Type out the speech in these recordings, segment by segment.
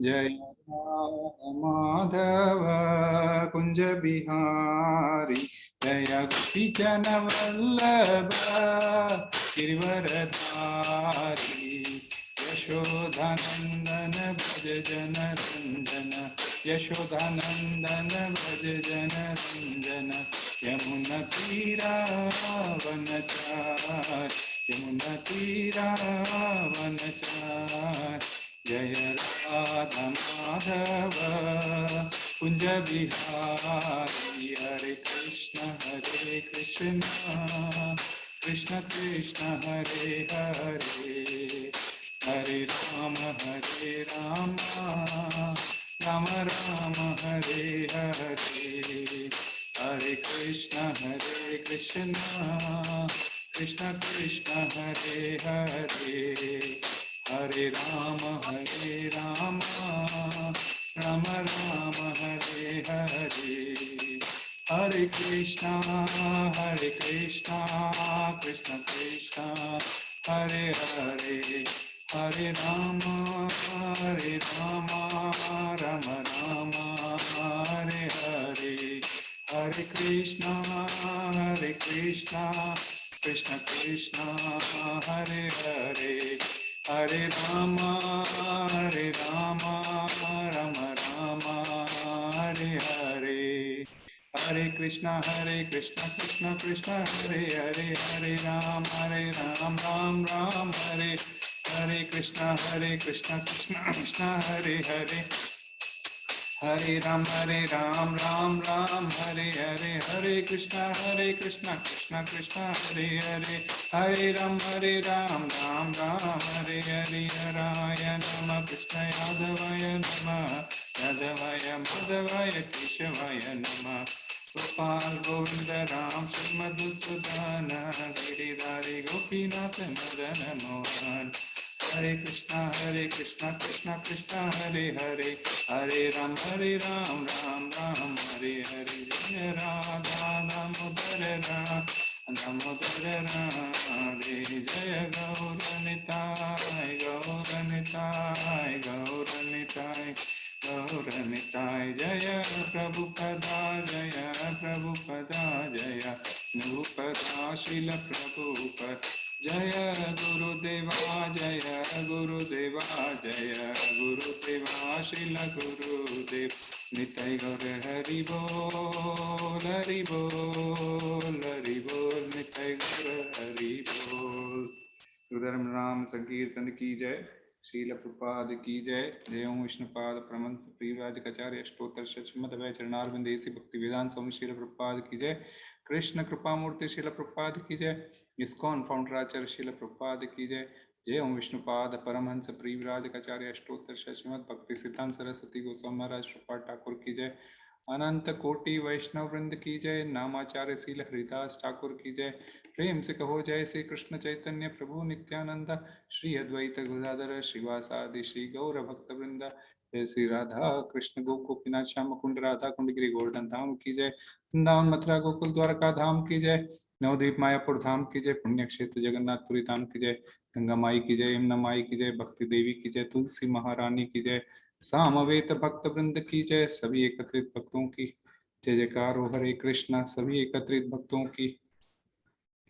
जय माधव कुंज बिहारी, जय गोपीजन वल्लभ गिरिवरधारी, यशोधानंदन भज जन रंजन, यशोधानंदन भज जन रंजन, यमुना तीरा वनचार, यमुना तीरा वनचार। जय राधा माधव कुंज बिहारी, हरे कृष्ण कृष्ण कृष्ण हरे हरे, हरे राम राम राम हरे हरे, हरे कृष्ण कृष्ण कृष्ण हरे हरे, हरे राम राम राम हरे हरे, हरे कृष्णा कृष्ण कृष्ण हरे हरे, हरे राम राम राम हरे हरे, हरे कृष्णा कृष्ण कृष्ण हरे हरे, हरे राम राम राम हरे हरे, हरे कृष्णा कृष्ण कृष्ण हरे हरे, हरे राम राम राम हरे, हरे कृष्णा कृष्ण कृष्ण हरे हरे, हरे राम राम हरे हरे, हरे कृष्णा कृष्ण कृष्ण हरे हरे, हरे राम राम हरे हरे, हराय नमः कृष्ण यादवाय नमः, यादवाय माधवाय केशवाय नमः, गोपाल गोविंद राम श्री मधुसूदन, गिरिधारी गोपीनाथ मदन मोहन, हरे कृष्णा कृष्ण कृष्ण हरे हरे, हरे राम राम राम हरे हरे, जय राधा दामोदर राधे, जय गौरनिताय गौरनिताय गौरनिताय गौरनिताय, जय प्रभुपदा जय नृपदा श्रील प्रभुपद, जय गुरुदेवा जय गुरुदेवा जय गुरुदेवा श्रील गुरुदेव, निताय गौर हरि बोल हरि बोल हरि बोल, निताय गौर हरि बोल। गुरुधर्म नाम संकीर्तन की जय, श्रील प्रभुपाद की जय, जय ओम विष्णुपाद परमहंस परिव्राजकाचार्य अष्टोत्तर श्रीमद्वैत चरणारविंदेसी भक्ति वेदांत स्वामी श्रील प्रभुपाद की जय, कृष्ण कृपा मूर्ति श्रील प्रभुपाद की जय, इस्कॉन फाउंडर आचार्य श्रील प्रभुपाद की जय, जय ओम विष्णुपाद परमहंस परिव्राजकाचार्य अष्टोत्तर श्रीमद् भक्ति सिद्धांत सरस्वती गोस्वामी महाराज प्रभुपाद ठाकुर की जय, अनंत कोटि वैष्णव वृंद की जय, नामाचार्य श्रील हरिदास ठाकुर की जय, प्रेम से कहो जय श्री कृष्ण चैतन्य प्रभु नित्यानंद, श्री अद्वैत गदाधर श्रीवासादि श्री गौर भक्त वृंद, जय श्री राधा कृष्ण गोपीनाथ श्याम कुंड राधा कुंड गिरी गोवर्धन धाम की जय, वृंदावन मथुरा गोकुल द्वारका धाम की जय, नवद्वीप मायापुर धाम की जय, पुण्य क्षेत्र जगन्नाथपुरी धाम की जय, गंगा माई की जय, यमुना माई की जय, भक्ति देवी की जय, तुलसी महारानी की जय, सामवेद भक्त वृंद की जय, सभी एकत्रित भक्तों की जय जयकार हो, हरे कृष्णा सभी एकत्रित भक्तों की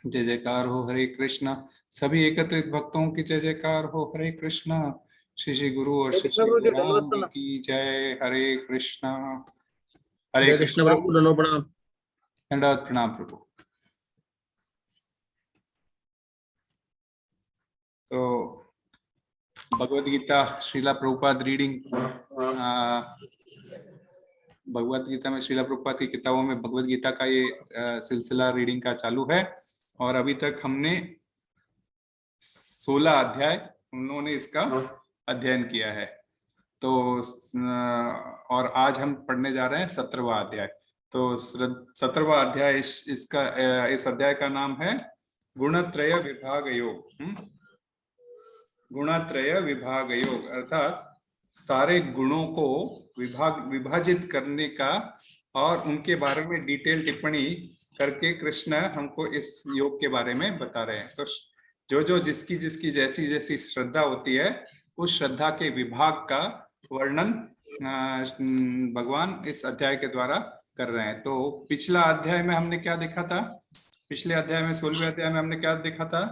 जय जयकार हो, हरे कृष्णा सभी एकत्रित भक्तों की जय जयकार हो, हरे कृष्णा, श्री श्री गुरु और श्री श्री राम की जय, हरे कृष्णा हरे कृष्ण प्रभु, दोनों प्रणाम, दंडवत प्रणाम प्रभु। तो भगवद गीता श्रीला प्रभुपाद रीडिंग, भगवद गीता में श्रीला प्रभुपाद की किताबों में भगवद गीता का ये सिलसिला रीडिंग का चालू है, और अभी तक हमने 16 अध्याय उन्होंने इसका अध्ययन किया है। तो और आज हम पढ़ने जा रहे हैं 17वां अध्याय। तो 17वां अध्याय इस अध्याय का नाम है गुणत्रय विभाग योग। गुणत्रय विभाग योग अर्थात सारे गुणों को विभाजित करने का और उनके बारे में डिटेल टिप्पणी करके कृष्ण हमको इस योग के बारे में बता रहे हैं। तो जो जिसकी जैसी जैसी श्रद्धा होती है, उस श्रद्धा के विभाग का वर्णन भगवान इस अध्याय के द्वारा कर रहे हैं। तो पिछला अध्याय में हमने क्या देखा था? पिछले अध्याय में 16वें अध्याय में हमने क्या देखा था?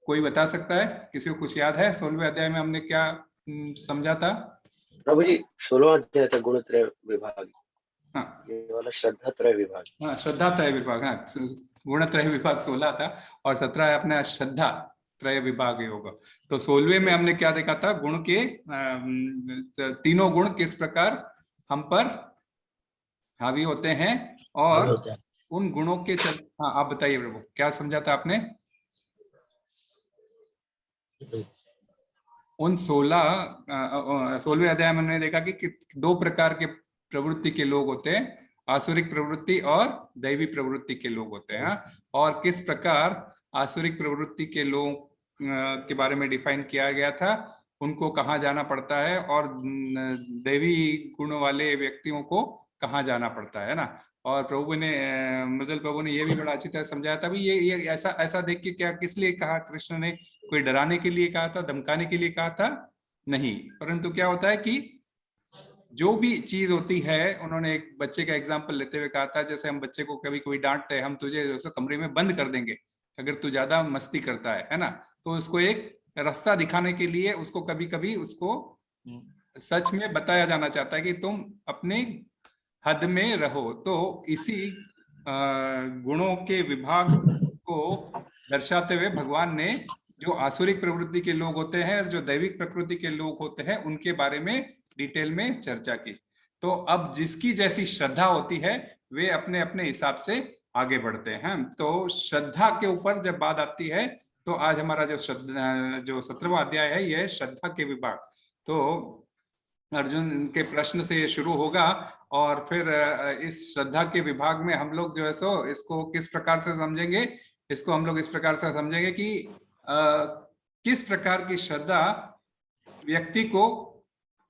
कोई बता सकता है? किसी को कुछ याद है? 16वें अध्याय में हमने क्या समझा था? प्रभु जी 16वां अध्याय था गुणत्रय विभाग। हाँ, ये वाला श्रद्धा त्रय विभाग। हाँ, श्रद्धा त्रय विभाग। हाँ, गुण त्रय विभाग 16 था और 17 है अपने श्रद्धा त्रय विभाग योग। तो 16वें में हमने क्या देखा था? गुण के तीनों गुण किस प्रकार हम पर हावी होते हैं और उन गुणों के हाँ, आप बताइए प्रभु, क्या समझा था आपने? उन 16वें अध्याय में हमने देखा कि दो प्रकार के प्रवृत्ति के लोग होते हैं, आसुरिक प्रवृत्ति और दैवी प्रवृत्ति के लोग होते हैं। और किस प्रकार आसुरिक प्रवृत्ति के लोग के बारे में डिफाइन किया गया था, उनको कहाँ जाना पड़ता है, और दैवी गुण वाले व्यक्तियों को कहाँ जाना पड़ता है ना। और प्रभु ने मृदुल प्रभु ने यह भी बड़ा अच्छी तरह समझाया था भी। ये ऐसा ऐसा देख के क्या किस लिए कहा कृष्ण ने? कोई डराने के लिए कहा था, धमकाने के लिए कहा था? नहीं, परंतु क्या होता है कि जो भी चीज होती है, उन्होंने एक बच्चे का एग्जांपल लेते हुए कहा था, जैसे हम बच्चे को कभी कोई डांटते हैं, हम तुझे जैसे कमरे में बंद कर देंगे अगर तू ज्यादा मस्ती करता है ना। तो उसको एक रास्ता दिखाने के लिए उसको कभी कभी उसको सच में बताया जाना चाहता है कि तुम अपने हद में रहो। तो इसी गुणों के विभाग को दर्शाते हुए भगवान ने जो आसुरिक प्रवृत्ति के लोग होते हैं और जो दैविक प्रकृति के लोग होते हैं उनके बारे में डिटेल में चर्चा की। तो अब जिसकी जैसी श्रद्धा होती है वे अपने अपने हिसाब से आगे बढ़ते हैं। तो श्रद्धा के ऊपर जब बात आती है तो आज हमारा जो 17वां अध्याय है यह श्रद्धा के विभाग। तो अर्जुन के प्रश्न से ये शुरू होगा और फिर इस श्रद्धा के विभाग में हम लोग जो है सो इसको किस प्रकार से समझेंगे? इसको हम लोग इस प्रकार से समझेंगे कि किस प्रकार की श्रद्धा व्यक्ति को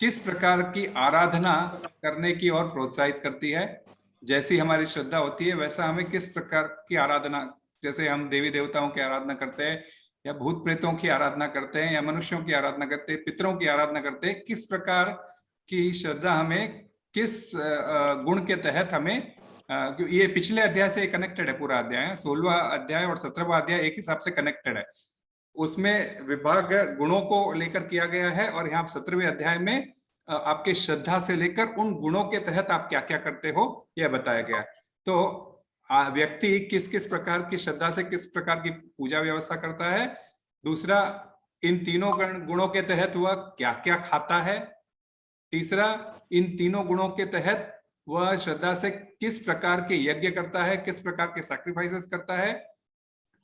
किस प्रकार की आराधना करने की ओर प्रोत्साहित करती है। जैसी हमारी श्रद्धा होती है वैसा हमें किस प्रकार की आराधना, जैसे हम देवी देवताओं की आराधना करते हैं या भूत प्रेतों की आराधना करते हैं या मनुष्यों की आराधना करते हैं, पितरों की आराधना करते हैं, किस प्रकार की श्रद्धा हमें किस गुण के तहत हमें, ये पिछले अध्याय से कनेक्टेड है पूरा अध्याय। 16वां अध्याय और 17वां अध्याय एक हिसाब से कनेक्टेड है, उसमें विभाग गुणों को लेकर किया गया है और यहाँ 17वें अध्याय में आपके श्रद्धा से लेकर उन गुणों के तहत आप क्या क्या करते हो यह बताया गया है। तो व्यक्ति किस किस प्रकार की श्रद्धा से किस प्रकार की पूजा व्यवस्था करता है। दूसरा, इन तीनों गुणों के तहत वह क्या क्या खाता है। तीसरा, इन तीनों गुणों के तहत वह श्रद्धा से किस प्रकार के यज्ञ करता है, किस प्रकार के सैक्रिफाइसेस करता है।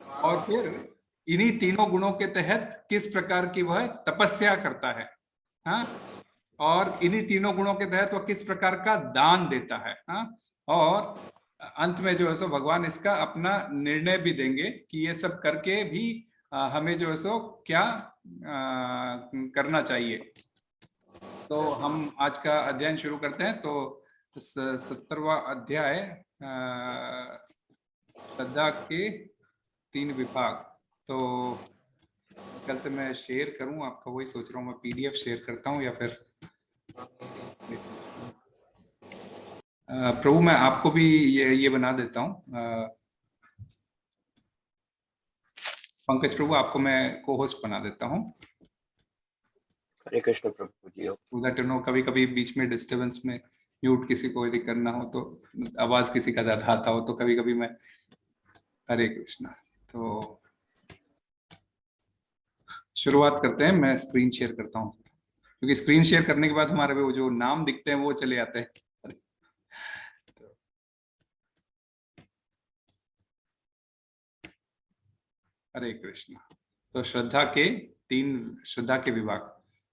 और फिर इन्हीं तीनों गुणों के तहत किस प्रकार की वह तपस्या करता है। हाँ, और इन्हीं तीनों गुणों के तहत वह किस प्रकार का दान देता है। हाँ, और अंत में जो है सो भगवान इसका अपना निर्णय भी देंगे कि ये सब करके भी हमें जो है सो क्या करना चाहिए। तो हम आज का अध्ययन शुरू करते हैं। तो 17वां अध्याय श्रद्धा के 3 विभाग। तो कल से मैं शेयर करूं आपका, वही सोच रहा हूं मैं PDF शेयर करता हूं या फिर प्रभु मैं आपको भी ये बना देता हूं। पंकज प्रभु आपको मैं को होस्ट बना देता हूं। हरे कृष्ण प्रभु जी। कभी कभी बीच में डिस्टर्बेंस में म्यूट किसी को यदि करना हो तो आवाज किसी का ज्यादा आता हो तो कभी कभी मैं, हरे कृष्णा। तो शुरुआत करते हैं। मैं स्क्रीन शेयर करता हूं क्योंकि स्क्रीन शेयर करने के बाद हमारे वो जो नाम दिखते हैं वो चले आते हैं। हरे कृष्णा। तो श्रद्धा के विभाग।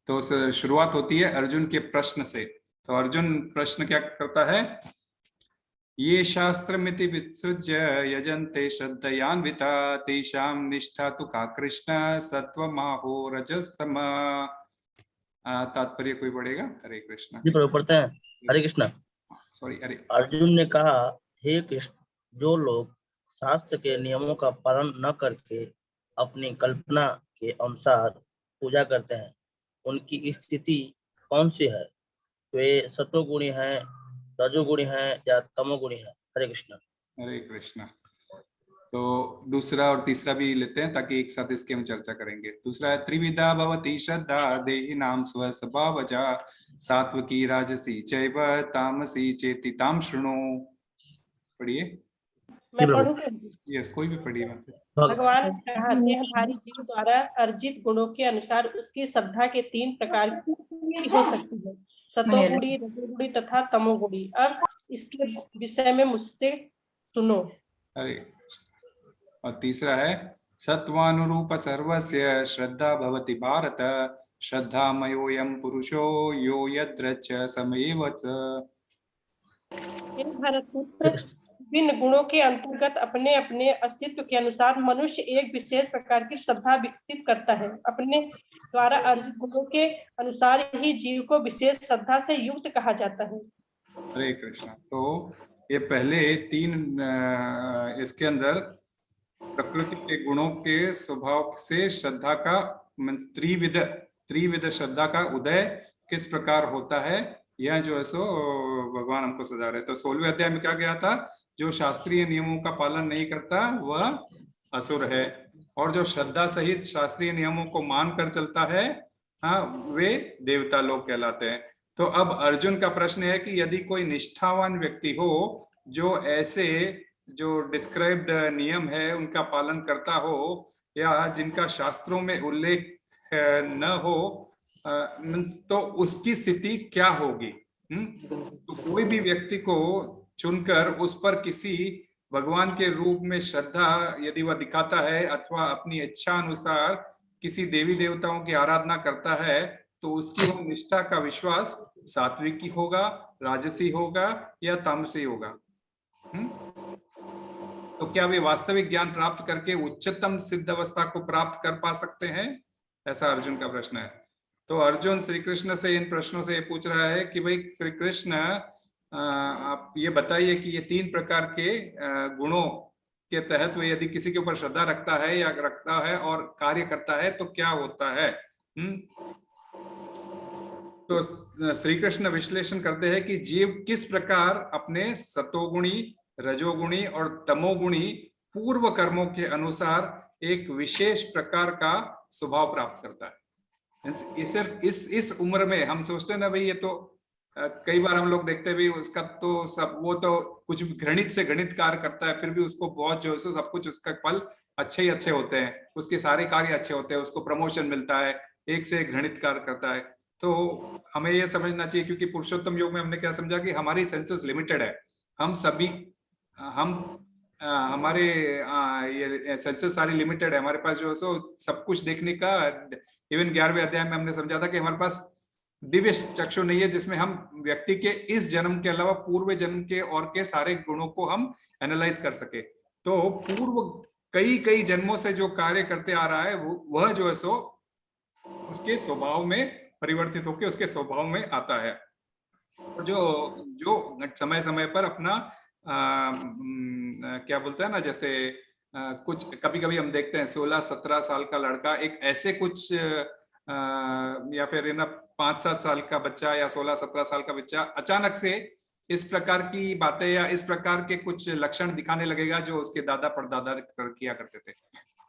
तो शुरुआत होती है अर्जुन के प्रश्न से। तो अर्जुन प्रश्न क्या करता है? ये शास्त्रमिति वित्सुज्य यजन्ते श्रद्धयान्विता तेषां निष्ठा तु का कृष्ण सत्वमाहो रजस्तम। तात्पर्य कोई पढ़ेगा? हरे कृष्णा जी प्रभु पढ़ते हैं। हरे कृष्णा। सॉरी, अरे अर्जुन ने कहा, हे कृष्ण, जो लोग शास्त्र के नियमों का पालन न करके अपनी कल्पना के अनुसार पूजा करते हैं उनकी स्थिति कौन सी है? वे सतोगुणी हैं, रजोगुणी हैं या तमोगुणी हैं? हरे कृष्ण। हरे कृष्णा। तो दूसरा और तीसरा भी लेते हैं ताकि एक साथ इसके हम चर्चा करेंगे। दूसरा है त्रिविधा भवति श्रद्धा देहिनां स्वस्वभावजा सात्विकी राजसी चैव तामसी चेति ताम शृणु। पढ़िए। मैं पढ़ूं? यस, कोई भी पढ़िए। भगवान कहा, देहधारी जीव द्वारा अर्जित गुणों के अनुसार उसकी श्रद्धा के 3 प्रकार की हो सकती है, सतोगुणी, रजोगुणी तथा तमोगुणी। अब इसके विषय में मुझसे सुनो। अरे, और तीसरा है सत्वानुरूप सर्वस्य श्रद्धा भवति भारत श्रद्धामयोऽयं पुरुषो यो यद्रच समएव च। हे भरतपुत्र, विभिन्न गुणों के अंतर्गत अपने अपने अस्तित्व के अनुसार मनुष्य एक विशेष प्रकार की श्रद्धा विकसित करता है। अपने द्वारा अर्जित गुणों के अनुसार ही जीव को विशेष श्रद्धा से युक्त कहा जाता है। हरे कृष्णा। तो ये पहले 3 इसके अंदर प्रकृति के गुणों के स्वभाव से श्रद्धा का त्रिविध श्रद्धा का उदय किस प्रकार होता है, यह जो है सो भगवान हमको सजा रहे। तो 16वें अध्याय में क्या गया था? जो शास्त्रीय नियमों का पालन नहीं करता वह असुर है, और जो श्रद्धा सहित शास्त्रीय नियमों को मानकर चलता है, हाँ, वे देवता लोग कहलाते हैं। तो अब अर्जुन का प्रश्न है कि यदि कोई निष्ठावान व्यक्ति हो जो ऐसे जो डिस्क्राइब्ड नियम है उनका पालन करता हो, या जिनका शास्त्रों में उल्लेख न हो, तो उसकी स्थिति क्या होगी? तो कोई भी व्यक्ति को चुनकर उस पर किसी भगवान के रूप में श्रद्धा यदि वह दिखाता है अथवा अपनी इच्छा अनुसार किसी देवी देवताओं की आराधना करता है, तो उसकी वो निष्ठा का विश्वास सात्विकी होगा, राजसी होगा या तामसी होगा। तो क्या वे वास्तविक ज्ञान प्राप्त करके उच्चतम सिद्ध अवस्था को प्राप्त कर पा सकते हैं? ऐसा अर्जुन का प्रश्न है। तो अर्जुन श्री कृष्ण से इन प्रश्नों से ये पूछ रहा है कि भाई श्री कृष्ण, आप ये बताइए कि ये 3 प्रकार के गुणों के तहत वे यदि किसी के ऊपर श्रद्धा रखता है या रखता है और कार्य करता है तो क्या होता है? तो श्री कृष्ण विश्लेषण करते हैं कि जीव किस प्रकार अपने सतोगुणी, रजोगुणी और तमोगुणी पूर्व कर्मों के अनुसार एक विशेष प्रकार का स्वभाव प्राप्त करता है। सिर्फ इस उम्र में हम सोचते हैं ना भाई, ये तो कई बार हम लोग देखते भी उसका तो सब, वो तो कुछ घृणित से घृणित कार्य करता है, फिर भी उसको बहुत जो है सब कुछ उसका फल अच्छे ही अच्छे होते हैं, उसके सारे कार्य अच्छे होते हैं, उसको प्रमोशन मिलता है, एक से एक घृणित कार्य करता है। तो हमें ये समझना चाहिए, क्योंकि पुरुषोत्तम योग में हमने क्या समझा कि हमारी सेंसेस लिमिटेड है। हम सभी हमारे ये सेंसेस सारी लिमिटेड है। हमारे पास जो है सो सब कुछ देखने का, इवन 11वें अध्याय में हमने समझा था कि हमारे पास दिव्य चक्षु नहीं है जिसमें हम व्यक्ति के इस जन्म के अलावा पूर्व जन्म के और के सारे गुणों को हम एनालाइज कर सके। तो पूर्व कई जन्मों से जो कार्य करते आ रहा है वह जो है सो उसके स्वभाव में परिवर्तित होकर उसके स्वभाव में आता है। जो समय समय पर अपना क्या बोलते हैं ना, जैसे कुछ कभी कभी हम देखते हैं 16-17 साल का लड़का एक ऐसे कुछ या फिर ना 5-7 साल का बच्चा या 16-17 साल का बच्चा अचानक से इस प्रकार की बातें या इस प्रकार के कुछ लक्षण दिखाने लगेगा जो उसके दादा परदादा किया करते थे।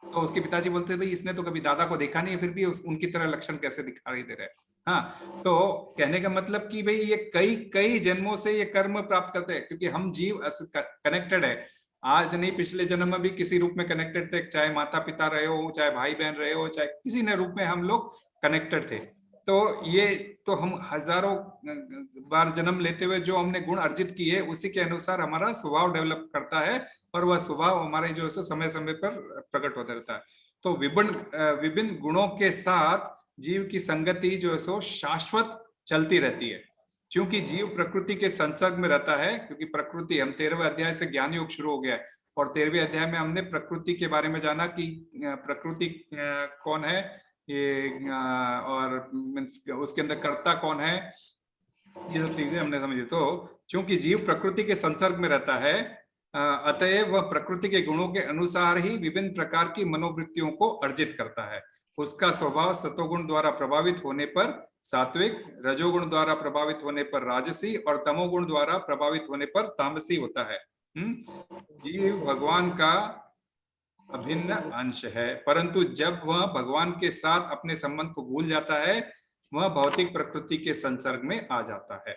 तो उसके पिताजी बोलते भाई इसने तो कभी दादा को देखा नहीं, फिर भी उनकी तरह लक्षण कैसे दिखाई दे रहे हैं। हाँ, तो कहने का मतलब कि भाई ये कई जन्मों से ये कर्म प्राप्त करते हैं, क्योंकि हम जीव कनेक्टेड है। आज नहीं, पिछले जन्म में भी किसी रूप में कनेक्टेड थे, चाहे माता पिता रहे हो, चाहे भाई बहन रहे हो, चाहे किसी न रूप में हम लोग कनेक्टेड थे। तो ये तो हम हजारों बार जन्म लेते हुए जो हमने गुण अर्जित किए उसी के अनुसार हमारा स्वभाव डेवलप करता है, और वह स्वभाव हमारे जो है समय समय पर प्रकट होता रहता है। तो विभिन्न गुणों के साथ जीव की संगति जो है सो शाश्वत चलती रहती है, क्योंकि जीव प्रकृति के संसर्ग में रहता है। क्योंकि प्रकृति, हम 13वें अध्याय से ज्ञान योग शुरू हो गया है, और 13वें अध्याय में हमने प्रकृति के बारे में जाना कि प्रकृति कौन है ये, और उसके अंदर कर्ता कौन है, ये सब चीजें हमने समझी। तो क्योंकि जीव प्रकृति के संसर्ग में रहता है, अतएव वह प्रकृति के गुणों के अनुसार ही विभिन्न प्रकार की मनोवृत्तियों को अर्जित करता है। उसका स्वभाव सतोगुण द्वारा प्रभावित होने पर सात्विक, रजोगुण द्वारा प्रभावित होने पर राजसी और तमोगुण द्वारा प्रभावित होने पर तामसी होता है। जीव भगवान का अभिन्न अंश है, परंतु जब वह भगवान के साथ अपने संबंध को भूल जाता है वह भौतिक प्रकृति के संसर्ग में आ जाता है।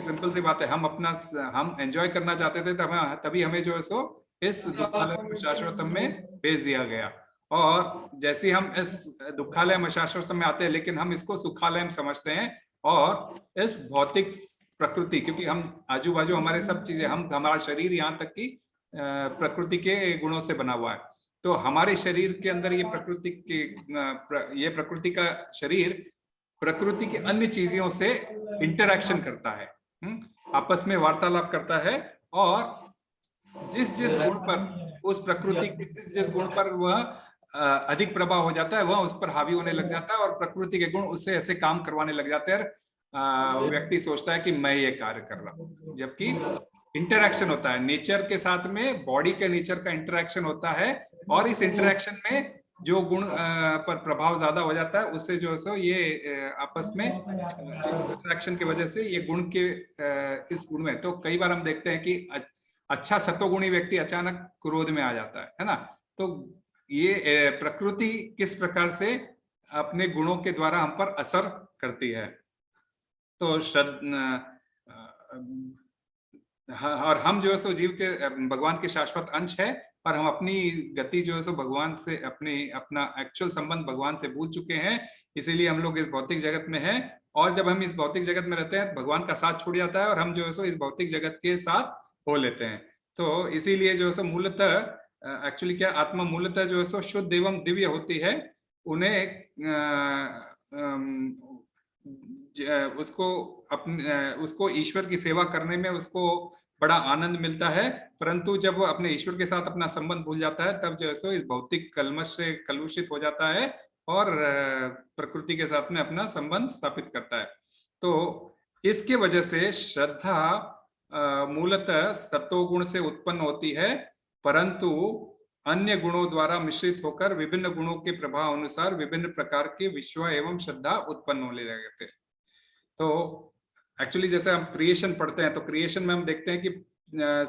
सिंपल सी बात है, हम एंजॉय करना चाहते थे तभी हमें जो है सो इस दुखालय शाश्वतम में भेज दिया गया, और जैसे हम इस दुखालय शाश्वतम में आते हैं लेकिन हम इसको सुखालय समझते हैं, और इस भौतिक प्रकृति, क्योंकि हम आजू बाजू हमारे सब चीजें, हमारा शरीर यहाँ तक कि प्रकृति के गुणों से बना हुआ है, तो हमारे शरीर के अंदर ये प्रकृति का शरीर प्रकृति की अन्य चीजों से इंटरैक्शन करता है, आपस में वार्तालाप करता है, और जिस गुण पर उस प्रकृति के जिस गुण पर वह अधिक प्रभाव हो जाता है वह उस पर हावी होने लग जाता है, और प्रकृति के गुण उससे ऐसे काम करवाने लग जाते हैं, व्यक्ति सोचता है कि मैं ये कार्य कर रहा हूँ, जबकि इंटरैक्शन होता है नेचर के साथ में, बॉडी के नेचर का इंटरैक्शन होता है, और इस इंटरैक्शन में जो गुण पर प्रभाव ज्यादा हो जाता है उससे जो है सो ये आपस में इंटरैक्शन की वजह से ये गुण के इस गुण में, तो कई बार हम देखते हैं कि अच्छा सतोगुणी व्यक्ति अचानक क्रोध में आ जाता है ना, तो ये प्रकृति किस प्रकार से अपने गुणों के द्वारा हम पर असर करती है। तो और हम जो है सो जीव के भगवान के शाश्वत अंश है, और हम अपनी गति जो है सो भगवान से अपना एक्चुअल संबंध भगवान से भूल चुके हैं, इसीलिए हम लोग इस भौतिक जगत में हैं, और जब हम इस भौतिक जगत में रहते हैं भगवान का साथ छूट जाता है और हम जो है सो इस भौतिक जगत के साथ हो लेते हैं। तो इसीलिए जो है सो मूलतः एक्चुअली क्या, आत्मा मूलतः जो है सो शुद्ध एवं दिव्य होती है, उन्हें उसको ईश्वर की सेवा करने में उसको बड़ा आनंद मिलता है, परंतु जब वो अपने ईश्वर के साथ अपना संबंध भूल जाता है तब जो है सो इस भौतिक कलमश से कलुषित हो जाता है और प्रकृति के साथ में अपना संबंध स्थापित करता है। तो इसके वजह से श्रद्धा मूलतः सत्वगुण से उत्पन्न होती है, परंतु अन्य गुणों द्वारा मिश्रित होकर विभिन्न गुणों के प्रभाव अनुसार विभिन्न प्रकार के विश्व एवं श्रद्धा उत्पन्न होने लगे थे। तो एक्चुअली जैसे हम क्रिएशन पढ़ते हैं तो क्रिएशन में हम देखते हैं कि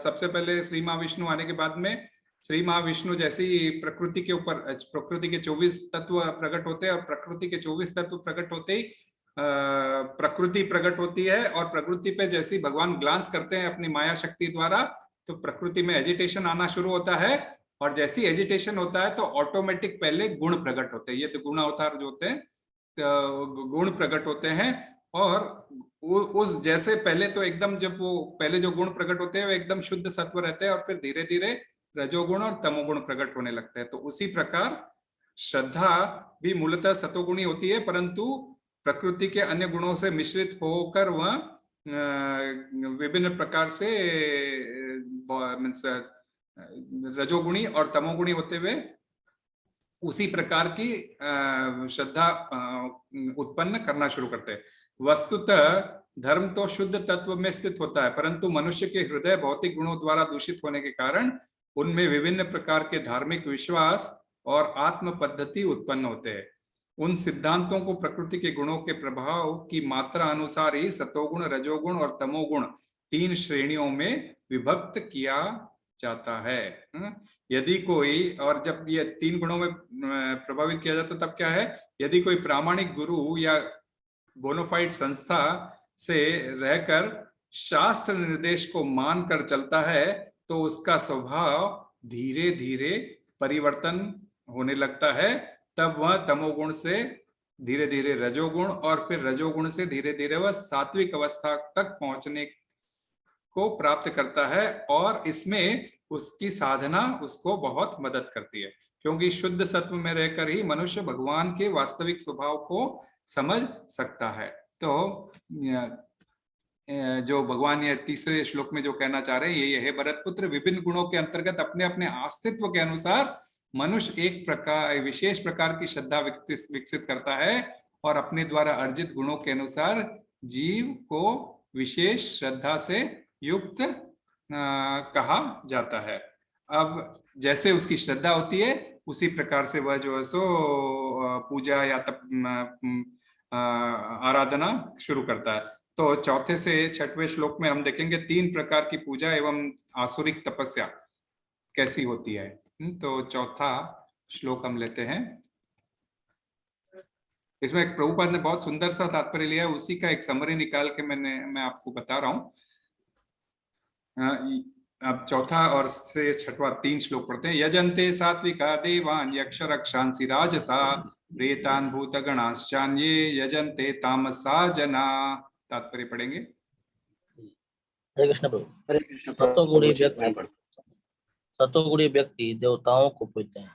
सबसे पहले श्री महाविष्णु आने के बाद में श्री महाविष्णु जैसी प्रकृति के ऊपर प्रकृति के 24 तत्व प्रकट होते हैं, और प्रकृति के 24 तत्व प्रकट होते ही प्रकृति प्रकट होती है, और प्रकृति पे जैसी भगवान ग्लांस करते हैं अपनी माया शक्ति द्वारा तो प्रकृति में एजिटेशन आना शुरू होता है, और जैसी एजिटेशन होता है तो ऑटोमेटिक पहले गुण प्रकट होते हैं, ये तो गुण अवतार जो होते हैं गुण प्रकट होते हैं, और उस जैसे पहले तो एकदम जब वो पहले जो गुण प्रकट होते हैं वो एकदम शुद्ध सत्व रहते हैं, और फिर धीरे धीरे रजोगुण और तमोगुण प्रकट होने लगते हैं। तो उसी प्रकार श्रद्धा भी मूलतः सतोगुणी होती है, परंतु प्रकृति के अन्य गुणों से मिश्रित होकर वह विभिन्न प्रकार से रजोगुणी और तमोगुणी होते हुए उसी प्रकार की श्रद्धा उत्पन्न करना शुरू करते हैं। वस्तुतः धर्म तो शुद्ध तत्व में स्थित होता है, परंतु मनुष्य के हृदय भौतिक गुणों द्वारा दूषित होने के कारण उनमें विभिन्न प्रकार के धार्मिक विश्वास और आत्म पद्धति उत्पन्न होते हैं। उन सिद्धांतों को प्रकृति के गुणों के प्रभाव की मात्रा अनुसार ही सतोगुण, रजोगुण और तमोगुण 3 श्रेणियों में विभक्त किया जाता है। यदि कोई, और जब ये 3 गुणों में प्रभावित किया जाता तब क्या है, यदि कोई प्रामाणिक गुरु या बोनोफाइड संस्था से रहकर शास्त्र निर्देश को मानकर चलता है तो उसका स्वभाव धीरे धीरे परिवर्तन होने लगता है, तब वह तमोगुण से धीरे धीरे रजोगुण और फिर रजोगुण से धीरे धीरे वह सात्विक अवस्था तक पहुंचने को प्राप्त करता है, और इसमें उसकी साधना उसको बहुत मदद करती है, क्योंकि शुद्ध सत्व में रहकर ही मनुष्य भगवान के वास्तविक स्वभाव को समझ सकता है। तो जो भगवान ये तीसरे श्लोक में जो कहना चाह रहे हैं ये है, भरतपुत्र विभिन्न गुणों के अंतर्गत अपने अपने अस्तित्व के अनुसार मनुष्य एक प्रकार विशेष प्रकार की श्रद्धा विकसित करता है, और अपने द्वारा अर्जित गुणों के अनुसार जीव को विशेष श्रद्धा से युक्त कहा जाता है। अब जैसे उसकी श्रद्धा होती है उसी प्रकार से वह जो है सो पूजा या आराधना शुरू करता है। तो चौथे से छठवें श्लोक में हम देखेंगे 3 प्रकार की पूजा एवं आसुरिक तपस्या कैसी होती है। तो चौथा श्लोक हम लेते हैं। इसमें एक प्रभुपाद ने बहुत सुंदर सा तात्पर्य लिया, उसी का एक समरी निकाल के मैं आपको बता रहा हूँ। अब चौथा और से छठवा 3 श्लोक पढ़ते हैं। यजन्ते सात्विका देवान यक्ष रक्षांसि राजसा प्रेतान भूत गणाश्चान्ये यजन्ते तामसा जना। तात्पर्य पढ़ेंगे। हरे कृष्ण प्रभु। हरे कृष्ण सतोगुणी व्यक्ति देवताओं को पूजते हैं,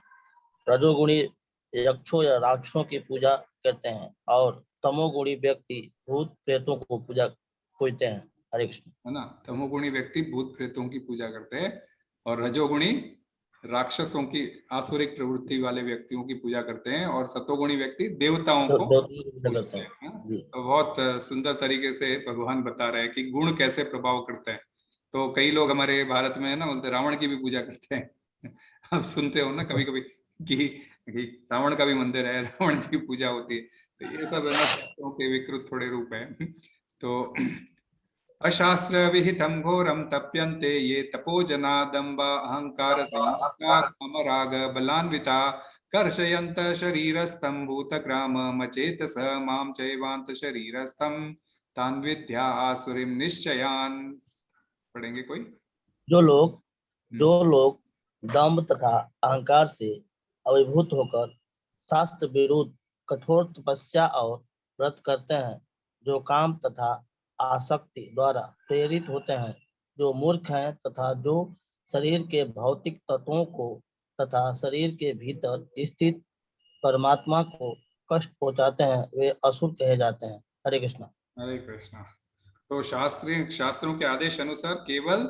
रजोगुणी यक्षों या राक्षसों की पूजा करते हैं और तमोगुणी व्यक्ति भूत प्रेतों को पूजते हैं। हरे कृष्ण। है ना, तमोगुणी व्यक्ति भूत प्रेतों की पूजा करते हैं और रजोगुणी राक्षसों की आसुरिक प्रवृत्ति वाले व्यक्तियों की पूजा करते हैं और सतोगुणी व्यक्ति देवताओं को पूजते हैं। तो बहुत सुंदर तरीके से भगवान बता रहे हैं कि गुण कैसे प्रभाव करते हैं। तो कई लोग हमारे भारत में है ना बोलते रावण की भी पूजा करते हैं। आप सुनते हो ना कभी कभी कि रावण का भी मंदिर है, रावण की पूजा होती है। तो ये सब है ना के विकृत थोड़े रूप है। तो अशास्त्र विहितं घोरं तप्यन्ते ये तपो जना दम्भ अहंकार कामराग बलान्विता कर्षयन्त शरीरस्थं भूतग्राम मचेतस मां चैवान्त शरीरस्थं तान् विद्या आसुरीं निश्चयान्। पढ़ेंगे कोई? जो लोग दम्भ तथा अहंकार से अभिभूत होकर शास्त्र विरुद्ध कठोर तपस्या और व्रत करते हैं, जो काम तथा आसक्ति द्वारा प्रेरित होते हैं, जो मूर्ख हैं तथा जो शरीर के भौतिक तत्वों को तथा शरीर के भीतर स्थित परमात्मा को कष्ट पहुंचाते हैं, वे असुर कहे जाते हैं। हरे कृष्ण। हरे कृष्ण। तो शास्त्रों के आदेश अनुसार केवल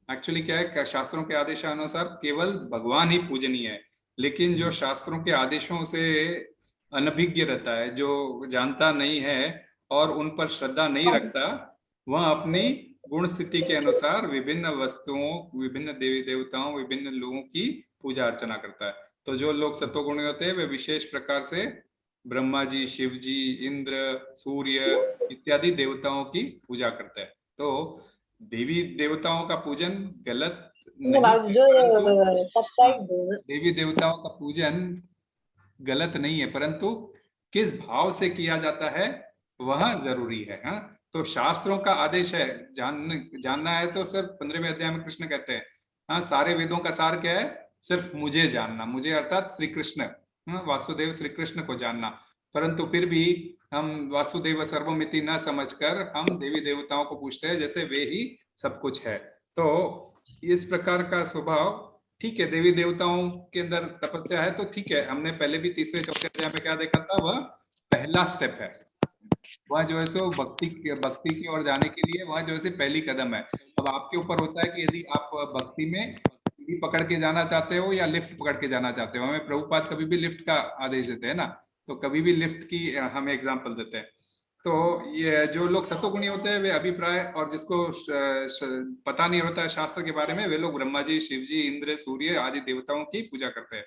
एक्चुअली क्या है, शास्त्रों के आदेश अनुसार केवल भगवान ही पूजनीय है, लेकिन जो शास्त्रों के आदेशों से अनभिज्ञ रहता है, जो जानता नहीं है और उन पर श्रद्धा नहीं रखता, वह अपनी गुण स्थिति के अनुसार विभिन्न वस्तुओं, विभिन्न देवी देवताओं, विभिन्न लोगों की पूजा अर्चना करता है। तो जो लोग सत्वगुणी होते हैं वे विशेष प्रकार से ब्रह्मा जी, शिव जी, इंद्र, सूर्य इत्यादि देवताओं की पूजा करते हैं। तो देवी देवताओं का पूजन गलत नहीं है, देवी देवताओं का पूजन गलत नहीं है, परंतु किस भाव से किया जाता है वह जरूरी है। हाँ, तो शास्त्रों का आदेश है, जानना है तो सिर्फ 15वें अध्याय में कृष्ण कहते हैं, हाँ सारे वेदों का सार क्या है, सिर्फ मुझे जानना, मुझे अर्थात श्री कृष्ण, वासुदेव श्री कृष्ण को जानना। परंतु फिर भी हम वासुदेव सर्वमिति न समझकर हम देवी देवताओं को पूछते हैं जैसे वे ही सब कुछ है। तो इस प्रकार का स्वभाव ठीक है, देवी देवताओं के अंदर तपस्या है तो ठीक है। हमने पहले भी 3रे 4थे अध्याय में क्या देखा था, वह पहला स्टेप है, वह जो है सो भक्ति की ओर जाने के लिए वह जो है पहली कदम है। अब आपके ऊपर होता है कि यदि आप भक्ति में सीढ़ी पकड़ के जाना चाहते हो या लिफ्ट पकड़ के जाना चाहते हो। हमें प्रभुपाद कभी भी लिफ्ट का आदेश देते हैं ना, तो कभी भी लिफ्ट की हमें एग्जाम्पल देते हैं। तो ये जो लोग सत्वगुणी होते हैं वे अभिप्राय और जिसको पता नहीं होता है शास्त्र के बारे में, वे लोग ब्रह्मा जी, शिव जी, इंद्र, सूर्य आदि देवताओं की पूजा करते हैं।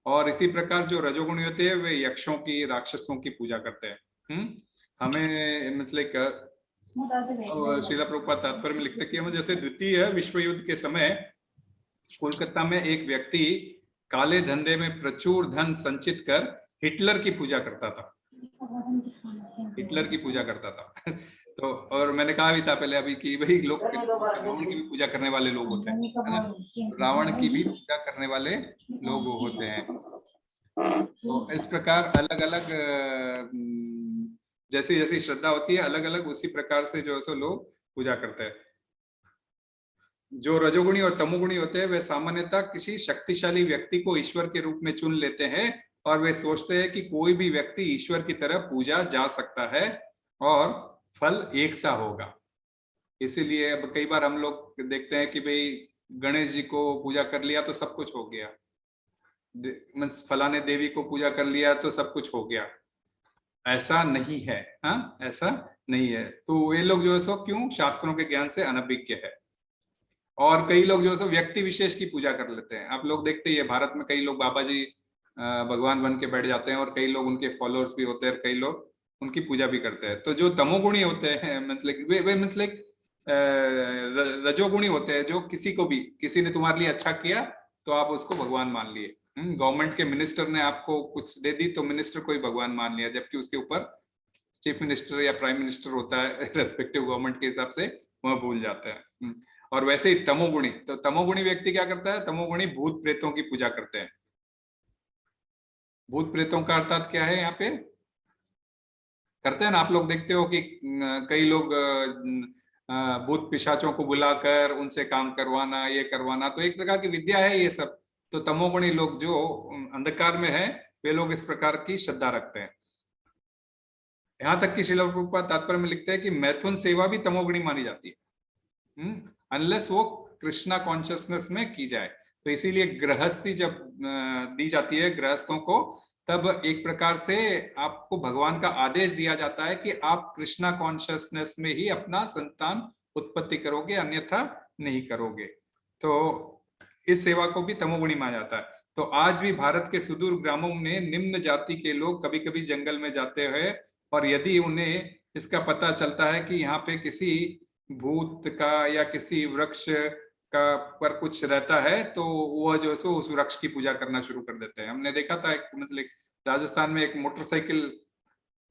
और इसी प्रकार जो रजोगुणी होते हैं वे यक्षों की, राक्षसों की पूजा करते हैं। हमें मतलब श्रीला प्रभुपाद तात्पर्य में लिखते हैं कि हम जैसे द्वितीय विश्व युद्ध के समय कोलकाता में एक व्यक्ति काले धंधे में प्रचुर धन संचित कर हिटलर की पूजा करता था, हिटलर की पूजा करता था। तो और मैंने कहा भी था पहले अभी कि भाई लोग रावण की भी पूजा करने वाले लोग होते हैं, है ना, रावण की भी पूजा करने वाले लोग होते हैं। तो इस प्रकार अलग अलग जैसी जैसी श्रद्धा होती है अलग अलग उसी प्रकार से जो है सो लोग पूजा करते हैं। जो रजोगुणी और तमोगुणी होते हैं वे सामान्यतः किसी शक्तिशाली व्यक्ति को ईश्वर के रूप में चुन लेते हैं और वे सोचते हैं कि कोई भी व्यक्ति ईश्वर की तरह पूजा जा सकता है और फल एक सा होगा। इसीलिए अब कई बार हम लोग देखते हैं कि भाई गणेश जी को पूजा कर लिया तो सब कुछ हो गया, फलाने देवी को पूजा कर लिया तो सब कुछ हो गया। ऐसा नहीं है, हाँ ऐसा नहीं है। तो ये लोग जो है सो क्यों, शास्त्रों के ज्ञान से अनभिज्ञ है। और कई लोग जो है व्यक्ति विशेष की पूजा कर लेते हैं। आप लोग देखते ही है भारत में कई लोग बाबा जी भगवान बन के बैठ जाते हैं और कई लोग उनके फॉलोअर्स भी होते हैं और कई लोग उनकी पूजा भी करते हैं। तो जो तमोगुणी होते हैं मतलब वे मतलब रजोगुणी होते हैं, जो किसी को भी, किसी ने तुम्हारे लिए अच्छा किया तो आप उसको भगवान मान लिए। गवर्नमेंट के मिनिस्टर ने आपको कुछ दे दी तो मिनिस्टर को ही भगवान मान लिया, जबकि उसके ऊपर चीफ मिनिस्टर या प्राइम मिनिस्टर होता है रेस्पेक्टिव गवर्नमेंट के हिसाब से, वह भूल जाता है। और वैसे ही तमोगुणी, तो तमोगुणी व्यक्ति क्या करता है? तमोगुणी भूत प्रेतों की पूजा करते हैं। भूत प्रेतों का अर्थात क्या है यहाँ पे करते हैं ना, आप लोग देखते हो कि कई लोग भूत पिशाचों को बुलाकर उनसे काम करवाना, ये करवाना, तो एक प्रकार की विद्या है ये सब। तो तमोगुणी लोग जो अंधकार में है वे लोग इस प्रकार की श्रद्धा रखते हैं। यहाँ तक कि श्रील प्रभुपाद तात्पर्य में लिखते हैं कि मैथुन सेवा भी तमोगुणी मानी जाती है, अनलेस वो कृष्णा कॉन्शियसनेस में की जाए। तो इसीलिए गृहस्थी जब दी जाती है गृहस्थों को, तब एक प्रकार से आपको भगवान का आदेश दिया जाता है कि आप कृष्णा कॉन्शियसनेस में ही अपना संतान उत्पत्ति करोगे, अन्यथा नहीं करोगे। तो इस सेवा को भी तमोगुणी माना जाता है। तो आज भी भारत के सुदूर ग्रामों में निम्न जाति के लोग कभी कभी जंगल में जाते हैं, और यदि उन्हें इसका पता चलता है कि यहाँ पे किसी भूत का या किसी वृक्ष का पर कुछ रहता है, तो वह जो है उस वृक्ष की पूजा करना शुरू कर देते हैं। हमने देखा था एक मतलब राजस्थान में एक मोटरसाइकिल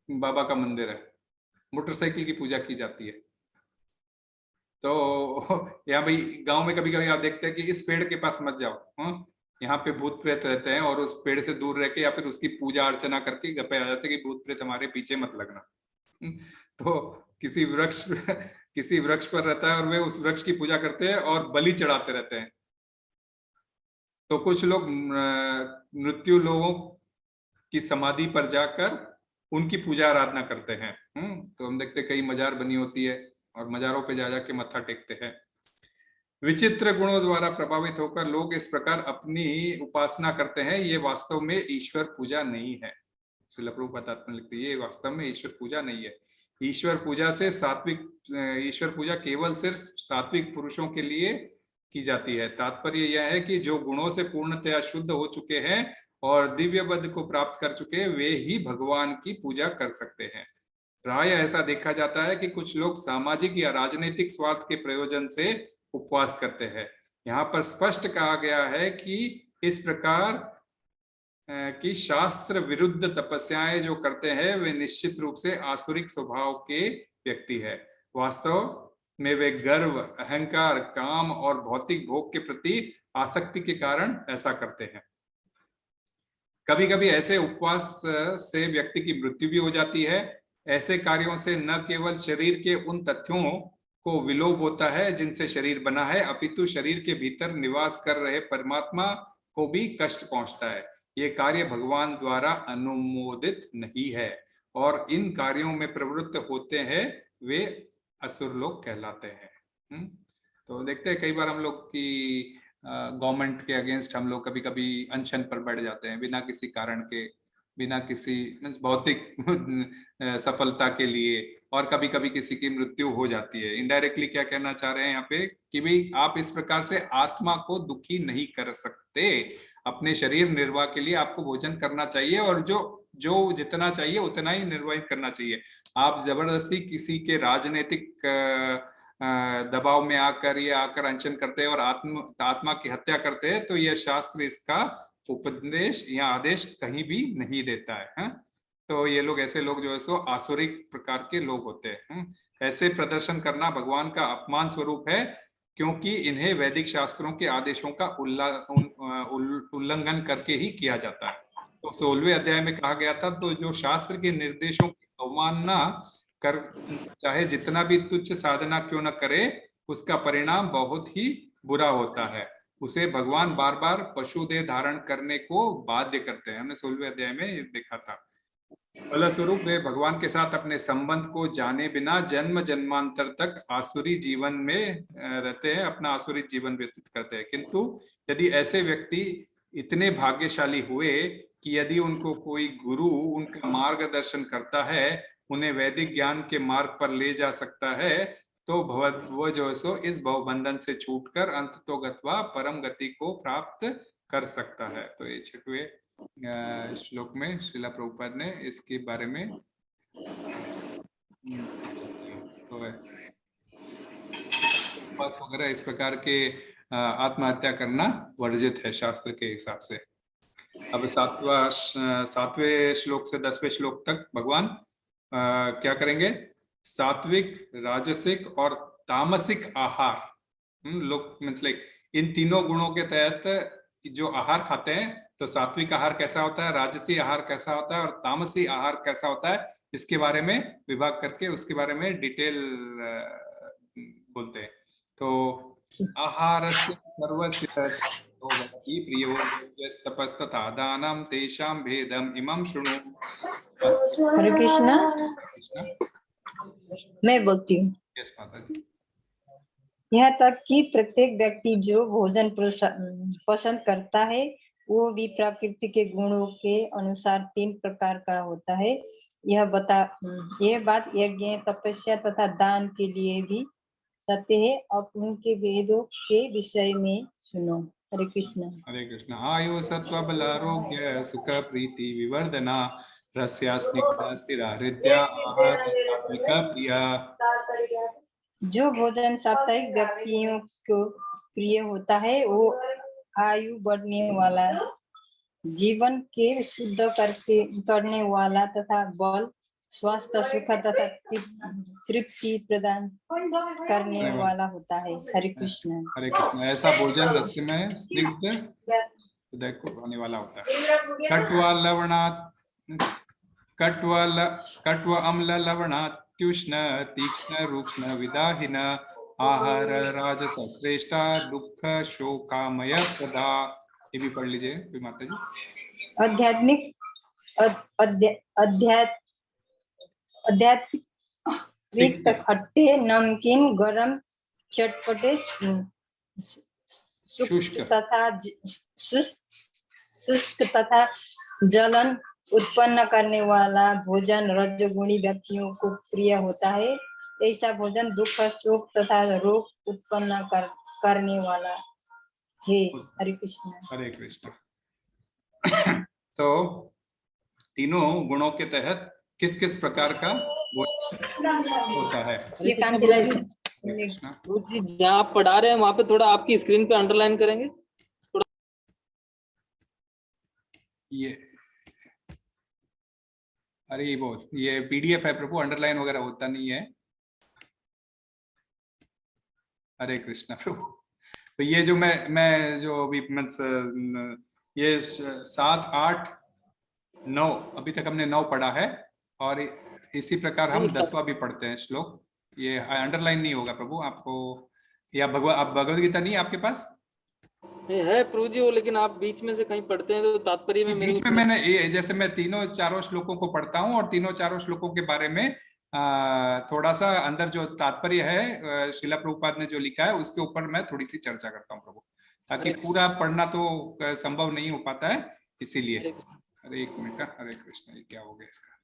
बाबा का मंदिर है, मोटरसाइकिल की पूजा की जाती है। तो यहाँ भाई गांव में कभी कभी आप देखते हैं कि इस पेड़ के पास मत जाओ, यहाँ पे भूत प्रेत रहते हैं, और उस पेड़ से दूर रह के या फिर उसकी पूजा अर्चना करके गप्पे आ जाते हैं कि भूत प्रेत हमारे पीछे मत लगना। तो किसी वृक्ष पर रहता है और वे उस वृक्ष की पूजा करते हैं और बलि चढ़ाते रहते हैं। तो कुछ लोग मृत्यु लोगों की समाधि पर जाकर उनकी पूजा आराधना करते हैं। तो हम देखते कई मजार बनी होती है और मजारों पे जा जाके मत्था टेकते हैं। विचित्र गुणों द्वारा प्रभावित होकर लोग इस प्रकार अपनी उपासना करते हैं, ये वास्तव में ईश्वर पूजा नहीं है। श्रील प्रभुपाद लिखते हैं ये वास्तव में ईश्वर पूजा नहीं है। ईश्वर पूजा से ईश्वर पूजा केवल सिर्फ सात्विक पुरुषों के लिए की जाती है। तात्पर्य यह है कि जो गुणों से पूर्णतया शुद्ध हो चुके हैं और दिव्य पद को प्राप्त कर चुके हैं, वे ही भगवान की पूजा कर सकते हैं। प्राय ऐसा देखा जाता है कि कुछ लोग सामाजिक या राजनीतिक स्वार्थ के प्रयोजन से उपवास करते हैं। यहाँ पर स्पष्ट कहा गया है कि इस प्रकार कि शास्त्र विरुद्ध तपस्याएं जो करते हैं वे निश्चित रूप से आसुरिक स्वभाव के व्यक्ति है। वास्तव में वे गर्व, अहंकार, काम और भौतिक भोग के प्रति आसक्ति के कारण ऐसा करते हैं। कभी कभी ऐसे उपवास से व्यक्ति की मृत्यु भी हो जाती है। ऐसे कार्यों से न केवल शरीर के उन तथ्यों को विलोप होता है जिनसे शरीर बना है, अपितु शरीर के भीतर निवास कर रहे परमात्मा को भी कष्ट पहुंचता है। ये कार्य भगवान द्वारा अनुमोदित नहीं है और इन कार्यों में प्रवृत्त होते हैं वे असुर लोग कहलाते हैं। तो देखते हैं कई बार हम लोग की गवर्नमेंट के अगेंस्ट हम लोग कभी कभी अनशन पर बैठ जाते हैं बिना किसी कारण के, बिना किसी भौतिक सफलता के लिए, और कभी कभी किसी की मृत्यु हो जाती है। इनडायरेक्टली क्या कहना चाह रहे हैं यहाँ पे कि भाई आप इस प्रकार से आत्मा को दुखी नहीं कर सकते। अपने शरीर निर्वाह के लिए आपको भोजन करना चाहिए और जो जितना चाहिए उतना ही निर्वाहित करना चाहिए। आप जबरदस्ती किसी के राजनीतिक दबाव में आकर अनशन करते हैं और आत्मा की हत्या करते हैं, तो यह शास्त्र इसका उपदेश या आदेश कहीं भी नहीं देता है। तो ये लोग, ऐसे लोग जो है सो आसुरिक प्रकार के लोग होते हैं। ऐसे प्रदर्शन करना भगवान का अपमान स्वरूप है, क्योंकि इन्हें वैदिक शास्त्रों के आदेशों का उल्लंघन करके ही किया जाता है। तो 16वें अध्याय में कहा गया था, तो जो शास्त्र के निर्देशों की अवमानना कर चाहे जितना भी तुच्छ साधना क्यों न करे, उसका परिणाम बहुत ही बुरा होता है। उसे भगवान बार बार पशु देह धारण करने को बाध्य करते हैं। हमने 16वें अध्याय में देखा था। फलस्वरूप वे भगवान के साथ अपने संबंध को जाने बिना जन्म जन्मांतर तक आसुरी जीवन में रहते हैं, अपना आसुरी जीवन व्यतीत करते हैं। किंतु यदि ऐसे व्यक्ति इतने भाग्यशाली हुए कि यदि उनको कोई गुरु उनका मार्गदर्शन करता है, उन्हें वैदिक ज्ञान के मार्ग पर ले जा सकता है, तो वो जो है सो इस भवबंधन से छूटकर अंततो गत्वा परम गति को प्राप्त कर सकता है। तो ये 6वें श्लोक में श्रीला प्रभुपाद ने इसके बारे में तो उपवास वगैरह इस प्रकार के आत्महत्या करना वर्जित है शास्त्र के हिसाब से। अब 7वें श्लोक से 10वें श्लोक तक भगवान क्या करेंगे? सात्विक, राजसिक और तामसिक आहार लोग मतलब इन तीनों गुणों के तहत जो आहार खाते हैं, तो सात्विक आहार कैसा होता है, राजसी आहार कैसा होता है और तामसी आहार कैसा होता है, इसके बारे में विभाग करके उसके बारे में डिटेल बोलते हैं। तो आहार सर्वस्य प्रियो तपस्तथा दानम तेषां भेदम इमं शृणु। हरे कृष्णा, मैं बोलती हूँ। यस माता जी। यहाँ तक कि प्रत्येक व्यक्ति जो भोजन पसंद करता है वो भी प्रकृति के गुणों के अनुसार 3 प्रकार का होता है। यह बात यज्ञ, तपस्या तथा दान के लिए भी सत्य है। अब उनके वेदों के विषय में सुनो। हरे कृष्ण। हरे कृष्ण। आयु सत्व बल आरोग्य सुख प्रीति विवर्धना रस्या स्निग्धा स्थिरा हृदया आहार सात्विक प्रिया। जो भोजन साप्ताहिक व्यक्तियों को प्रिय होता है वो आयु बढ़ने वाला, जीवन के शुद्ध करने वाला तथा बल, स्वास्थ्य, सुख तथा तृप्ति प्रदान करने वाला होता है। हरे कृष्ण। हरे कृष्ण। ऐसा भोजन रस में स्निग्ध हृदय को होने वाला होता है। कट्व अम्ल लवणात्युष्ण तीक्ष्ण रूक्ष्ण विदाहिन आहार राजस श्रेष्ठा दुख शोकामय प्रदा। ये भी पढ़ लीजिए माता जी। आध्यात्मिक खट्टे, नमकीन, गरम, चटपटे, शुष्क तथा जलन उत्पन्न करने वाला भोजन रजोगुणी व्यक्तियों को प्रिय होता है। ऐसा भोजन दुख, शोक तथा रोग उत्पन्न करने वाला है। हरे कृष्ण। हरे कृष्ण। तो तीनों गुणों के तहत किस किस प्रकार का होता है? ये काम चला जहाँ आप पढ़ा रहे हैं वहाँ पे थोड़ा आपकी स्क्रीन पे अंडरलाइन करेंगे। ये अरे बहुत ये पीडीएफ है प्रभु, अंडरलाइन वगैरह होता नहीं है। हरे कृष्ण प्रभु। तो ये जो मैं जो अभी ये 7, 8, 9 अभी तक हमने 9 पढ़ा है और इसी प्रकार हम 10वां भी पढ़ते हैं श्लोक। ये अंडरलाइन नहीं होगा प्रभु आपको, या भगवद गीता नहीं है आपके पास? है प्रभु जी वो, लेकिन आप बीच में से कहीं पढ़ते हैं तो तात्पर्य में बीच में मैंने जैसे मैं 3-4 श्लोकों को पढ़ता हूँ और 3-4 श्लोकों के बारे में थोड़ा सा अंदर जो तात्पर्य है श्रीला प्रभुपाद ने जो लिखा है उसके ऊपर मैं थोड़ी सी चर्चा करता हूँ प्रभु, ताकि पूरा पढ़ना तो संभव नहीं हो पाता है, इसीलिए। अरे एक मिनट, हरे कृष्ण। ये क्या हो गया इसका?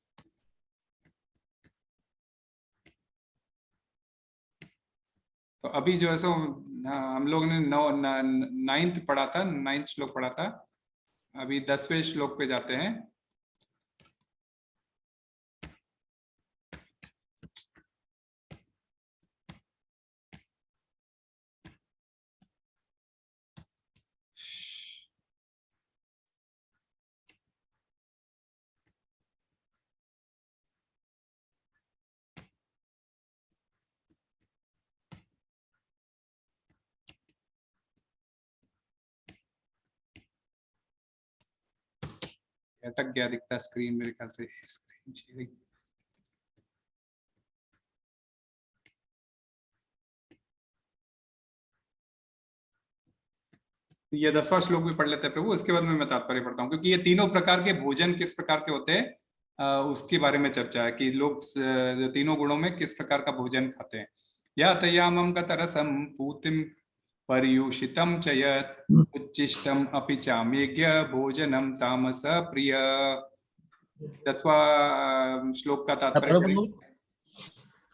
तो अभी जो है सो हम लोग ने 9th पढ़ा था, 9th श्लोक पढ़ा था। अभी 10वें श्लोक पे जाते हैं। अटक गया दिखता स्क्रीन, मेरे ख्याल से स्क्रीन शेयरिंग। ये 10वां श्लोक भी पढ़ लेते हैं प्रभु, उसके बाद में मैं तात्पर्य पढ़ता हूँ, क्योंकि ये तीनों प्रकार के भोजन किस प्रकार के होते हैं उसके बारे में चर्चा है कि लोग तीनों गुणों में किस प्रकार का भोजन खाते हैं। या तयामम गतरसम पूतिम पर्युषितम च यत् उच्चिष्टम अपि चामेज्ञ भोजनम तामस प्रिय। 10वां श्लोक का तात्पर्य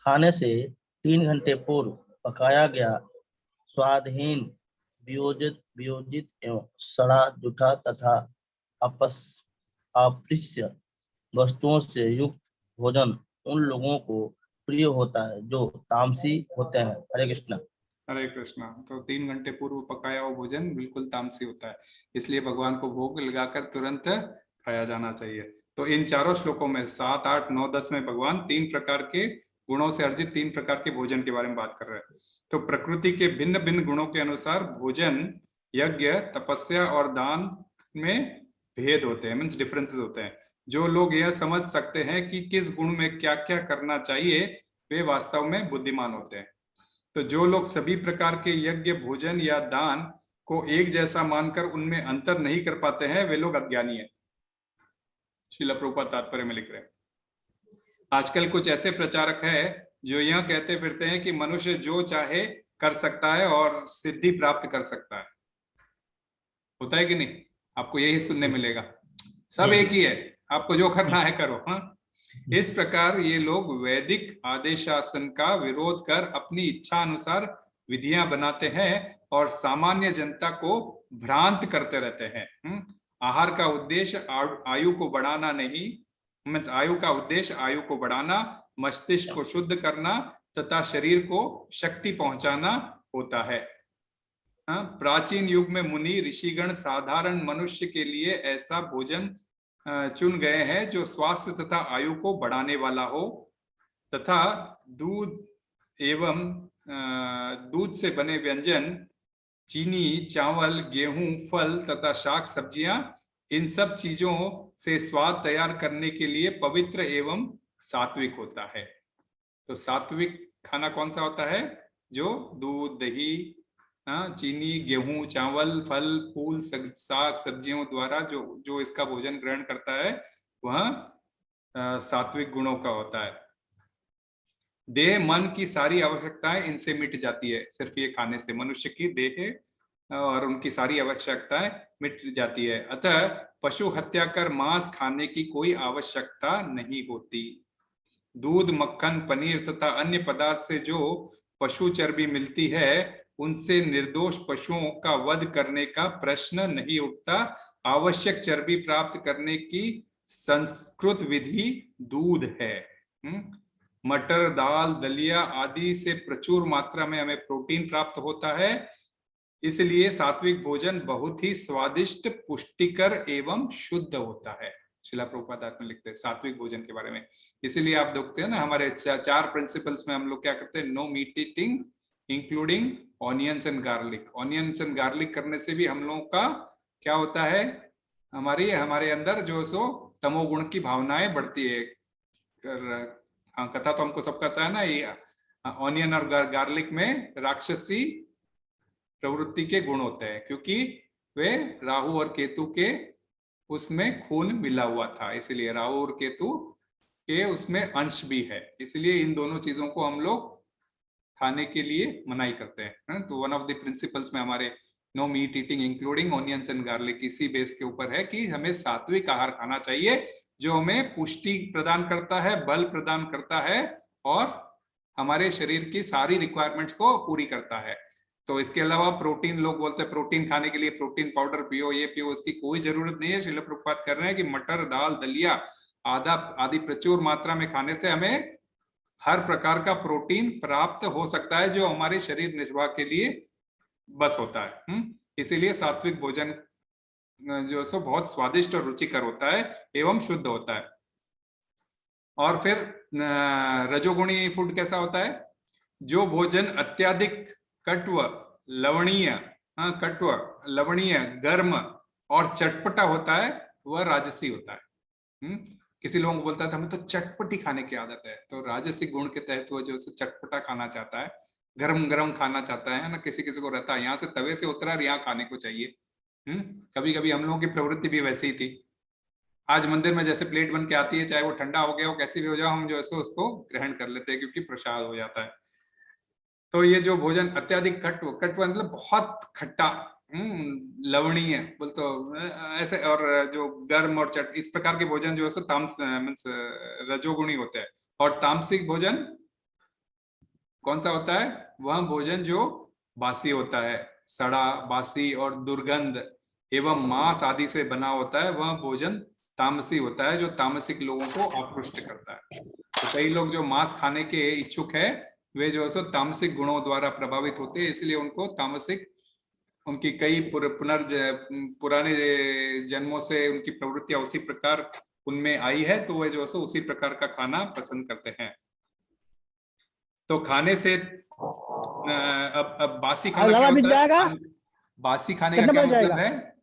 खाने से 3 घंटे पूर्व पकाया गया स्वादहीन, वियोजित एवं सड़ा, जूठा तथा अपृष्य वस्तुओं से युक्त भोजन उन लोगों को प्रिय होता है जो तामसी होते हैं। हरे कृष्ण। हरे कृष्णा। तो 3 घंटे पूर्व पकाया हुआ भोजन बिल्कुल तामसी होता है, इसलिए भगवान को भोग लगाकर तुरंत खाया जाना चाहिए। तो इन चारों श्लोकों में 7, 8, 9, 10 में भगवान 3 प्रकार के गुणों से अर्जित 3 प्रकार के भोजन के बारे में बात कर रहे हैं। तो प्रकृति के भिन्न भिन्न गुणों के अनुसार भोजन, यज्ञ, तपस्या और दान में भेद होते हैं, मीन्स डिफरेंसेस होते हैं। जो लोग यह समझ सकते हैं कि किस गुण में क्या क्या करना चाहिए, वे वास्तव में बुद्धिमान होते हैं। तो जो लोग सभी प्रकार के यज्ञ, भोजन या दान को एक जैसा मानकर उनमें अंतर नहीं कर पाते हैं, वे लोग अज्ञानी हैं। श्रील प्रभुपाद तात्पर्य में लिख रहे हैं। आजकल कुछ ऐसे प्रचारक हैं जो यह कहते फिरते हैं कि मनुष्य जो चाहे कर सकता है और सिद्धि प्राप्त कर सकता है। होता है कि नहीं? आपको यही सुनने मिलेगा, सब एक ही है, आपको जो करना है करो। हाँ, इस प्रकार ये लोग वैदिक आदेशासन का विरोध कर अपनी इच्छा अनुसार विधियां बनाते हैं और सामान्य जनता को भ्रांत करते रहते हैं। आहार का उद्देश्य आयु को बढ़ाना नहीं, आयु का उद्देश्य आयु को बढ़ाना, मस्तिष्क को शुद्ध करना तथा शरीर को शक्ति पहुंचाना होता है। प्राचीन युग में मुनि ऋषिगण साधारण मनुष्य के लिए ऐसा भोजन चुन गए हैं जो स्वास्थ्य तथा आयु को बढ़ाने वाला हो तथा दूध से बने व्यंजन, चीनी, चावल, गेहूं, फल तथा शाक सब्जियां, इन सब चीजों से स्वाद तैयार करने के लिए पवित्र एवं सात्विक होता है। तो सात्विक खाना कौन सा होता है? जो दूध, दही, चीनी, गेहूं, चावल, फल, फूल, साग सब्जियों द्वारा जो इसका भोजन ग्रहण करता है वह सात्विक गुणों का होता है। देह, मन की सारी आवश्यकताएं इनसे मिट जाती है। सिर्फ ये खाने से मनुष्य की देह और उनकी सारी आवश्यकताएं मिट जाती है। अतः पशु हत्या कर मांस खाने की कोई आवश्यकता नहीं होती। दूध, मक्खन, पनीर तथा अन्य पदार्थ से जो पशु चर्बी मिलती है उनसे निर्दोष पशुओं का वध करने का प्रश्न नहीं उठता। आवश्यक चर्बी प्राप्त करने की संस्कृत विधि दूध है। मटर, दाल, दलिया आदि से प्रचुर मात्रा में हमें प्रोटीन प्राप्त होता है। इसलिए सात्विक भोजन बहुत ही स्वादिष्ट, पुष्टिकर एवं शुद्ध होता है। शिला प्रभुपाद में लिखते हैं सात्विक भोजन के बारे में। इसीलिए आप देखते हैं ना, हमारे 4 प्रिंसिपल्स में हम लोग क्या करते हैं? No meat eating including onions and garlic. Onions and garlic करने से भी हम लोगों का क्या होता है? हमारे अंदर जो सो तमोगुण की भावनाएं बढ़ती है। कथा तो हमको सब कहता है ना, ये ऑनियन और गार्लिक में राक्षसी प्रवृत्ति के गुण होते हैं, क्योंकि वे राहु और केतु के उसमें खून मिला हुआ था, इसलिए राहु और केतु के उसमें अंश भी है, इसलिए इन दोनों चीजों को हम लोग खाने के लिए मनाही करते हैं। तो वन ऑफ द प्रिंसिपल्स में हमारे no meat eating including onions and garlic इसी बेस के ऊपर है कि हमें सात्विक आहार खाना चाहिए जो हमें पुष्टि प्रदान करता है, बल प्रदान करता है और हमारे शरीर की सारी रिक्वायरमेंट्स को पूरी करता है। तो इसके अलावा प्रोटीन, लोग बोलते हैं प्रोटीन खाने के लिए प्रोटीन पाउडर पियो, ये पियो, उसकी कोई जरूरत नहीं है। श्रील प्रभुपाद कर रहे हैं कि मटर, दाल, दलिया आदि प्रचुर मात्रा में खाने से हमें हर प्रकार का प्रोटीन प्राप्त हो सकता है जो हमारे शरीर निर्वाह के लिए बस होता है। इसीलिए सात्विक भोजन जो सो बहुत स्वादिष्ट और रुचिकर होता है एवं शुद्ध होता है। और फिर रजोगुणी फूड कैसा होता है? जो भोजन अत्यधिक कट्व, लवणीय, गर्म और चटपटा होता है वह राजसी होता है। किसी लोगों को बोलता है हमें तो चटपटी खाने की आदत है, तो राजसिक गुण के तहत वो जो चटपटा खाना चाहता है, गरम गरम खाना चाहता है ना। किसी किसी को रहता है यहाँ से तवे से उतरा यहाँ खाने को चाहिए। कभी कभी हम लोगों की प्रवृत्ति भी वैसी ही थी। आज मंदिर में जैसे प्लेट बन के आती है, चाहे वो ठंडा हो गया हो, कैसी भी हो जाओ, हम जो है उसको ग्रहण कर लेते हैं क्योंकि प्रसाद हो जाता है। तो ये जो भोजन अत्यधिक कट्व मतलब बहुत खट्टा, लवणीय बोल तो ऐसे, और जो गर्म और चट, इस प्रकार के भोजन जो है तामस मीन्स रजोगुणी होते हैं। और तामसिक भोजन कौन सा होता है? वह भोजन जो बासी होता है, सड़ा, बासी और दुर्गंध एवं मांस आदि से बना होता है, वह भोजन तामसी होता है, जो तामसिक लोगों को आकृष्ट करता है। तो कई लोग जो मांस खाने के इच्छुक है वे जो है सो तामसिक गुणों द्वारा प्रभावित होते हैं, इसलिए उनको तामसिक, उनकी कई पुराने जन्मों से उनकी प्रवृत्तियां उसी प्रकार उनमें आई है, तो वे जो है सो उसी प्रकार का खाना पसंद करते हैं। तो खाने से अब बासी खाना क्या होता है? बासी खाने का क्या मतलब है?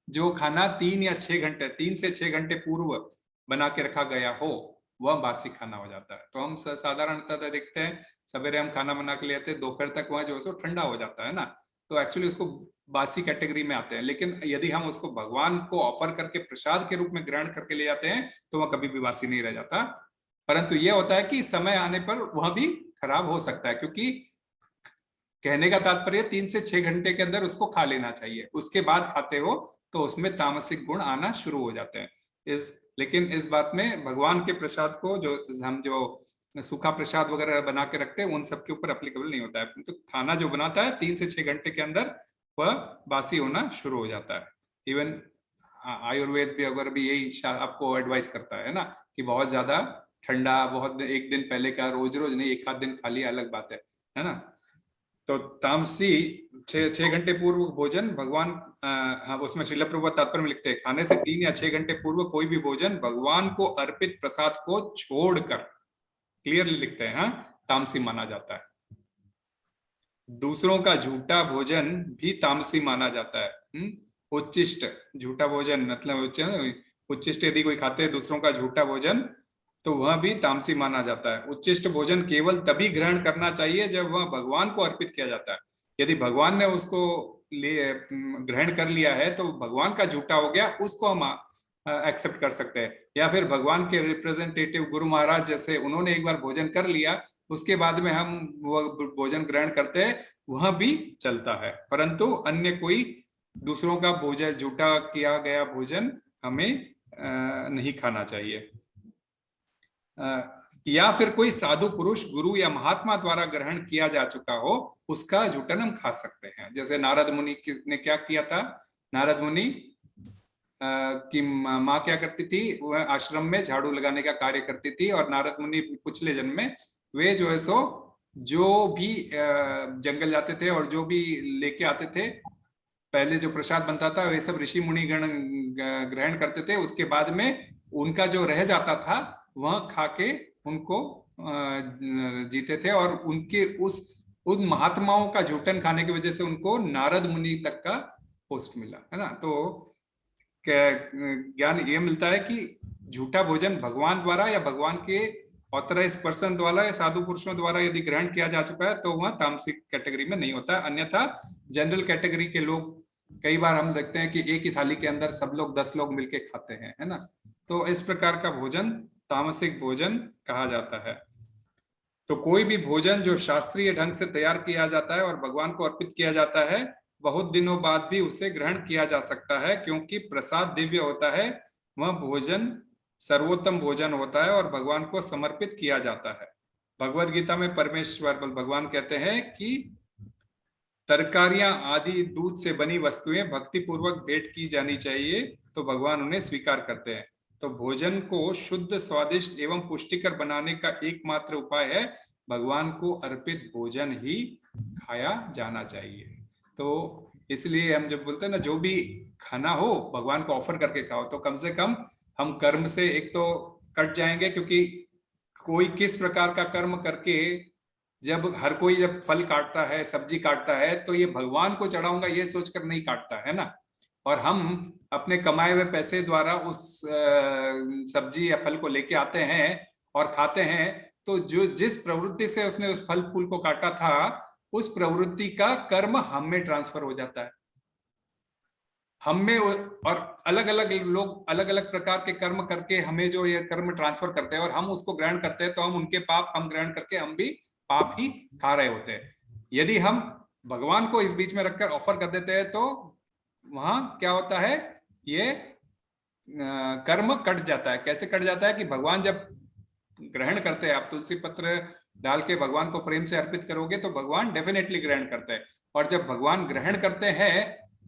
जो खाना 3 या 6 घंटे, 3 से 6 घंटे पूर्व बना के रखा गया हो, वह बासी खाना हो जाता है। तो हम साधारणतः देखते हैं सवेरे हम खाना बना के ले आते हैं, दोपहर तक वह जो है सो ठंडा हो जाता है ना, तो एक्चुअली उसको बासी कैटेगरी में आते हैं। लेकिन यदि हम उसको भगवान को ऑफर करके प्रसाद के रूप में ग्रहण करके ले जाते हैं तो वह कभी भी बासी नहीं रह जाता। परंतु यह होता है कि समय आने पर वह भी खराब हो सकता है, क्योंकि कहने का तात्पर्य 3 से 6 घंटे के अंदर उसको खा लेना चाहिए। उसके बाद खाते हो तो उसमें तामसिक गुण आना शुरू हो जाते हैं। लेकिन इस बात में भगवान के प्रसाद को जो हम जो सूखा प्रसाद वगैरह बना के रखते हैं उन सब के ऊपर एप्लीकेबल नहीं होता है। तो खाना जो बनाता है 3 से 6 घंटे के अंदर वह बासी होना शुरू हो जाता है। इवन आयुर्वेद भी अगर भी यही आपको एडवाइस करता है ना, कि बहुत ज्यादा ठंडा, बहुत एक दिन पहले का, रोज रोज नहीं, एक आध दिन खा लिया अलग बात है ना। तो तामसी 6 घंटे पूर्व भोजन भगवान, हाँ उसमें श्रील प्रभुपाद तात्पर्य में लिखते हैं, खाने से 3 या 6 घंटे पूर्व कोई भी भोजन भगवान को अर्पित प्रसाद को छोड़कर, क्लियरली लिखते हैं, हाँ, तामसी माना जाता है। दूसरों का झूठा भोजन भी तामसी माना जाता है। उच्चिष्ट, झूठा भोजन मतलब उच्चिष्ट यदि कोई खाते हैं दूसरों का झूठा भोजन, तो वह भी तामसी माना जाता है। उच्चिष्ट भोजन केवल तभी ग्रहण करना चाहिए जब वह भगवान को अर्पित किया जाता है। यदि भगवान ने उसको ग्रहण कर लिया है तो भगवान का झूठा हो गया, उसको हम एक्सेप्ट कर सकते हैं। या फिर भगवान के रिप्रेजेंटेटिव गुरु महाराज जैसे, उन्होंने एक बार भोजन कर लिया, उसके बाद में हम वह भोजन ग्रहण करते हैं, वह भी चलता है। परंतु अन्य कोई दूसरों का भोजन, झूठा किया गया भोजन हमें नहीं खाना चाहिए। या फिर कोई साधु पुरुष, गुरु या महात्मा द्वारा ग्रहण किया जा चुका हो, उसका झूठन हम खा सकते हैं। जैसे नारद मुनि ने क्या किया था? नारद मुनि की माँ क्या करती थी? वह आश्रम में झाड़ू लगाने का कार्य करती थी, और नारद मुनि पिछले जन्म में वे जो है सो जो भी जंगल जाते थे और जो भी लेके आते थे, पहले जो प्रसाद बनता था वे सब ऋषि मुनि गण ग्रहण करते थे। उसके बाद में उनका जो रह जाता था वह खा के उनको जीते थे, और उनके उन महात्माओं का झूठन खाने की वजह से उनको नारद मुनि तक का पोस्ट मिला, है ना। तो ज्ञान ये मिलता है कि झूठा भोजन भगवान द्वारा या भगवान के ऑथराइज पर्सन द्वारा या साधु पुरुषों द्वारा यदि ग्रहण किया जा चुका है तो वह तामसिक कैटेगरी में नहीं होता। अन्यथा जनरल कैटेगरी के लोग, कई बार हम देखते हैं कि एक ही थाली के अंदर सब लोग 10 लोग मिलके खाते हैं, है ना। तो इस प्रकार का भोजन तामसिक भोजन कहा जाता है। तो कोई भी भोजन जो शास्त्रीय ढंग से तैयार किया जाता है और भगवान को अर्पित किया जाता है, बहुत दिनों बाद भी उसे ग्रहण किया जा सकता है, क्योंकि प्रसाद दिव्य होता है। वह भोजन सर्वोत्तम भोजन होता है और भगवान को समर्पित किया जाता है। भगवद गीता में परमेश्वर भगवान कहते हैं कि तरकारियां आदि दूध से बनी वस्तुएं भक्ति पूर्वक भेंट की जानी चाहिए, तो भगवान उन्हें स्वीकार करते हैं। तो भोजन को शुद्ध, स्वादिष्ट एवं पुष्टिकर बनाने का एकमात्र उपाय है भगवान को अर्पित भोजन ही खाया जाना चाहिए। तो इसलिए हम जब बोलते हैं ना, जो भी खाना हो भगवान को ऑफर करके खाओ, तो कम से कम हम कर्म से एक तो कट जाएंगे, क्योंकि कोई किस प्रकार का कर्म करके, जब हर कोई जब फल काटता है, सब्जी काटता है, तो ये भगवान को चढ़ाऊंगा ये सोचकर नहीं काटता है ना। और हम अपने कमाए हुए पैसे द्वारा उस सब्जी या फल को लेके आते हैं और खाते हैं, तो जो जिस प्रवृत्ति से उसने उस फल फूल को काटा था, उस प्रवृत्ति का कर्म हम में ट्रांसफर हो जाता है। हम में, और अलग अलग लोग अलग अलग प्रकार के कर्म करके हमें जो ये कर्म ट्रांसफर करते हैं और हम उसको ग्रहण करते हैं, तो हम उनके पाप हम ग्रहण करके हम भी पाप ही खा रहे होते हैं। यदि हम भगवान को इस बीच में रखकर ऑफर कर देते हैं, तो वहां क्या होता है, ये कर्म कट जाता है। कैसे कट जाता है कि भगवान जब ग्रहण करते हैं। आप तुलसी पत्र डाल के भगवान को प्रेम से अर्पित करोगे तो भगवान डेफिनेटली ग्रहण करते हैं, और जब भगवान ग्रहण करते हैं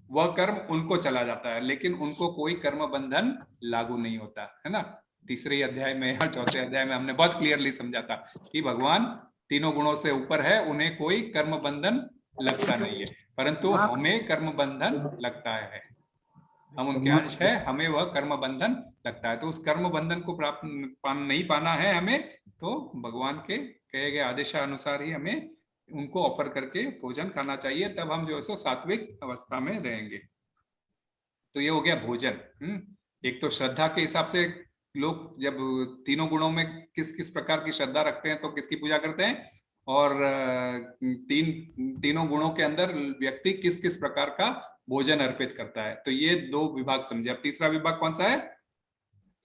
वह कर्म उनको चला जाता है, लेकिन उनको कोई कर्म बंधन लागू नहीं होता है ना। तीसरे अध्याय में या चौथे अध्याय में हमने बहुत क्लियरली समझा था कि भगवान तीनों गुणों से ऊपर है, उन्हें कोई कर्म बंधन लगता नहीं है, परंतु हमें कर्म बंधन लगता है। हम उनके अंश है, हमें वह कर्म बंधन लगता है। तो उस कर्म बंधन को प्राप्त नहीं पाना है हमें, तो भगवान के कहे गए आदेशानुसार ही हमें उनको ऑफर करके भोजन खाना चाहिए, तब हम जो है सो सात्विक अवस्था में रहेंगे। तो ये हो गया भोजन। एक तो श्रद्धा के हिसाब से लोग जब तीनों गुणों में किस किस प्रकार की श्रद्धा रखते हैं तो किसकी पूजा करते हैं, और तीनों गुणों के अंदर व्यक्ति किस किस प्रकार का भोजन अर्पित करता है। तो ये दो विभाग समझे। अब तीसरा विभाग कौन सा है?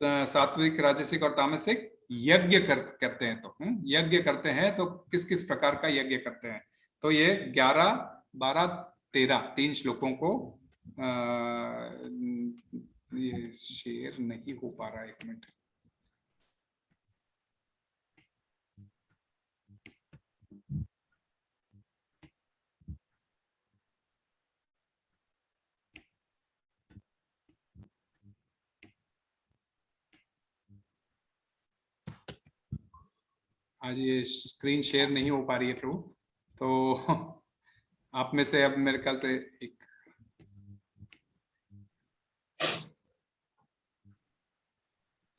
सात्विक, राजसिक और तामसिक। यज्ञ करते हैं तो यज्ञ करते हैं तो किस किस प्रकार का यज्ञ करते हैं, तो ये 11, 12, 13 3 श्लोकों को ये शेयर नहीं हो पा रहा है, 1 मिनट। आज ये स्क्रीन शेयर नहीं हो पा रही है प्रभु, तो आप में से अब मेरे ख्याल से एक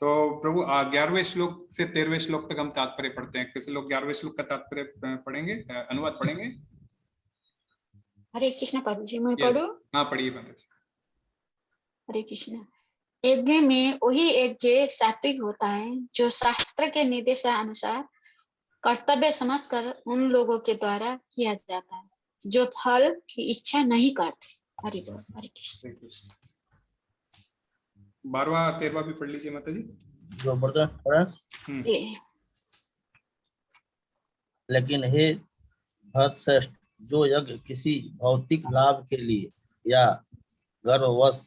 तो प्रभु 11वें श्लोक से 13वें श्लोक तक हम तात्पर्य पढ़ते हैं। किसी लोग 11वें श्लोक का तात्पर्य पढ़ेंगे, अनुवाद पढ़ेंगे? हरे कृष्ण प्रभु जी, मैं पढ़ूं? हाँ पढ़िए माता जी। हरे कृष्ण। यज्ञ में वही यज्ञ सात्विक होता है जो शास्त्र के निर्देशानुसार कर्तव्य समझकर उन लोगों के द्वारा किया जाता है जो फल की इच्छा नहीं करते। हरि बोल। हरे कृष्ण। 12वां 13वां भी पढ़ लीजिए माता जी। जो वरदान लेकिन हे भक्त श्रेष्ठ, जो यज्ञ किसी भौतिक लाभ के लिए या गर्ववश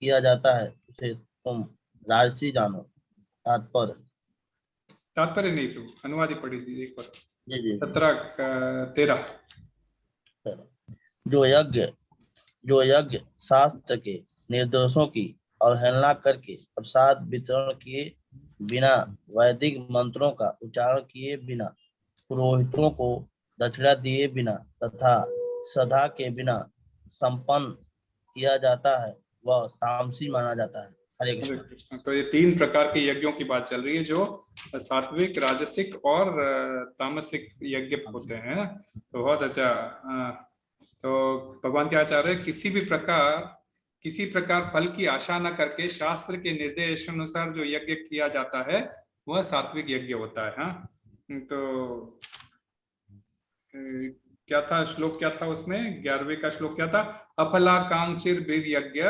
किया जाता है उसे तुम राजसी जानो। तात्पर्य नहीं तो अनुवाद ही पढ़ी दीजिए एक बार। जी 17, 13। जो यज्ञ शास्त्र के निर्देशों की अवहेलना करके प्रसाद वितरण किए बिना, वैदिक मंत्रों का उच्चारण किए बिना, पुरोहितों को दक्षिणा दिए बिना तथा श्रद्धा के बिना संपन्न किया जाता है वह तामसी माना जाता है। हरे कृष्ण। तो ये 3 प्रकार के यज्ञों की बात चल रही है जो सात्विक, राजसिक और तामसिक यज्ञ होते हैं। तो बहुत अच्छा। तो भगवान क्या चाह रहे हैं? किसी प्रकार फल की आशा न करके शास्त्र के निर्देशानुसार जो यज्ञ किया जाता है वह सात्विक यज्ञ होता है। हाँ, तो क्या था श्लोक, क्या था उसमें? 11वें का श्लोक क्या था? अफलाकांक्षिर वीर यज्ञ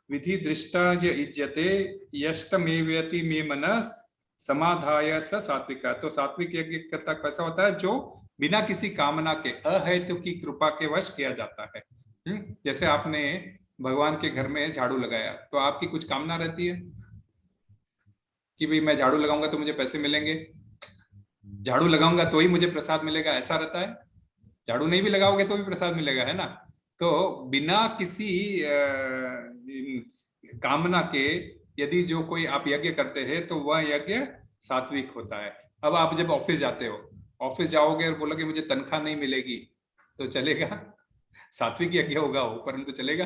विधि दृष्टा इज्जते यष्टमेवयति मे मनस समाधाय स सात्विका। तो सात्विक यज्ञ करता कैसा होता है? जो बिना किसी कामना के अहेतु की कृपा के वश किया जाता है। जैसे आपने भगवान के घर में झाड़ू लगाया तो आपकी कुछ कामना रहती है कि भाई मैं झाड़ू लगाऊंगा तो मुझे पैसे मिलेंगे, झाड़ू लगाऊंगा तो ही मुझे प्रसाद मिलेगा, ऐसा रहता है। झाड़ू नहीं भी लगाओगे तो भी प्रसाद मिलेगा, है ना। तो बिना किसी कामना के यदि जो कोई आप यज्ञ करते हैं तो वह यज्ञ सात्विक होता है। अब आप जब ऑफिस जाते हो, ऑफिस जाओगे और बोलोगे मुझे तनख्वाह नहीं मिलेगी तो चलेगा? सात्विक यज्ञ होगा वो, परंतु चलेगा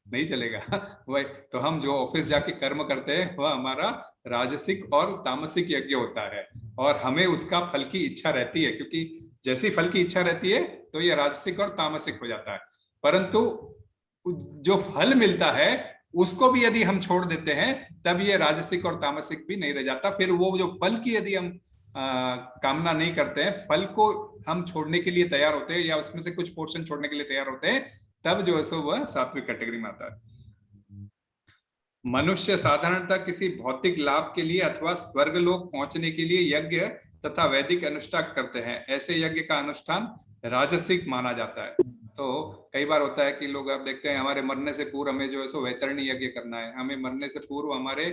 नहीं चलेगा। वह तो हम जो ऑफिस जाके कर्म करते हैं वह हमारा राजसिक और तामसिक यज्ञ होता है, और हमें उसका फल की इच्छा रहती है, क्योंकि जैसी फल की इच्छा रहती है तो ये राजसिक और तामसिक हो जाता है। परंतु जो फल मिलता है उसको भी यदि हम छोड़ देते हैं तब ये राजसिक और तामसिक भी नहीं रह जाता। फिर वो जो फल की यदि हम कामना नहीं करते हैं, फल को हम छोड़ने के लिए तैयार होते हैं या उसमें से कुछ पोर्शन छोड़ने के लिए तैयार होते हैं, तब जो है सो वह सात्विक कैटेगरी में आता है। मनुष्य साधारणतः किसी भौतिक लाभ के लिए अथवा स्वर्गलोक पहुंचने के लिए यज्ञ तथा वैदिक अनुष्ठान करते हैं। ऐसे यज्ञ का अनुष्ठान राजसिक माना जाता है। तो कई बार होता है कि लोग आप देखते हैं हमारे मरने से पूर्व हमें जो है सो वैतरणी यज्ञ करना है, हमें मरने से पूर्व हमारे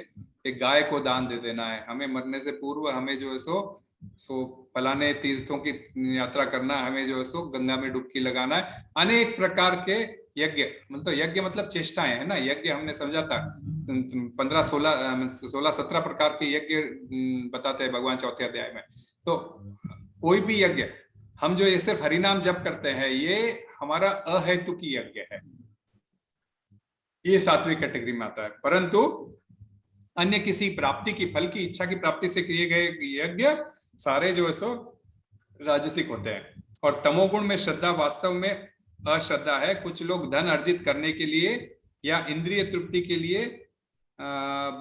एक गाय को दान दे देना है, हमें मरने से पूर्व हमें जो है सो फलाने तीर्थों की यात्रा करना है, हमें जो है सो गंगा में डुबकी लगाना है, अनेक प्रकार के यज्ञ, मतलब यज्ञ मतलब चेष्टाएं है ना, यज्ञ हमने समझा था 16 प्रकार के यज्ञ बताते हैं भगवान चौथे अध्याय में। तो कोई भी यज्ञ हम जो ये सिर्फ हरिनाम जप करते हैं, ये हमारा अहेतुकी यज्ञ है, ये 7वीं कैटेगरी में आता है। परंतु अन्य किसी प्राप्ति की, फल की इच्छा की प्राप्ति से किए गए यज्ञ सारे जो है सो राजसिक होते हैं। और तमोगुण में श्रद्धा वास्तव में अश्रद्धा है। कुछ लोग धन अर्जित करने के लिए या इंद्रिय तृप्ति के लिए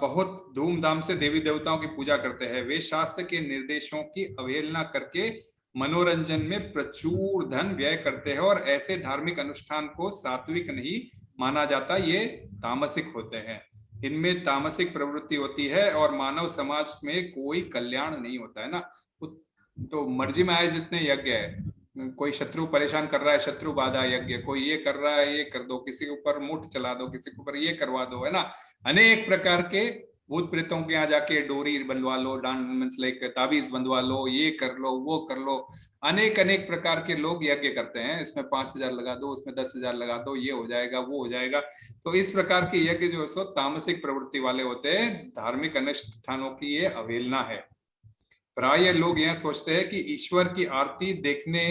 बहुत धूमधाम से देवी देवताओं की पूजा करते हैं। वे शास्त्र के निर्देशों की अवहेलना करके मनोरंजन में प्रचुर धन व्यय करते हैं और ऐसे धार्मिक अनुष्ठान को सात्विक नहीं माना जाता, ये तामसिक होते हैं। इनमें तामसिक प्रवृत्ति होती है और मानव समाज में कोई कल्याण नहीं होता है ना। तो मर्जी में आए जितने यज्ञ है, कोई शत्रु परेशान कर रहा है, शत्रु बाधा यज्ञ, कोई ये कर रहा है, ये कर दो, किसी के ऊपर मुठ चला दो, किसी के ऊपर ये करवा दो, है ना। अनेक प्रकार के भूत प्रेतों के यहाँ जाके डोरी बंधवा लो, लाइक ताबीज बंधवा लो, ये कर लो, वो कर लो, अनेक प्रकार के लोग यज्ञ करते हैं। इसमें 5000 लगा दो, उसमें 10,000 लगा दो, ये हो जाएगा, वो हो जाएगा। तो इस प्रकार के यज्ञ जो है सो तामसिक प्रवृत्ति वाले होते हैं। धार्मिक अनुष्ठानों की ये अवहेलना है। प्राय लोग यह सोचते हैं कि ईश्वर की आरती देखने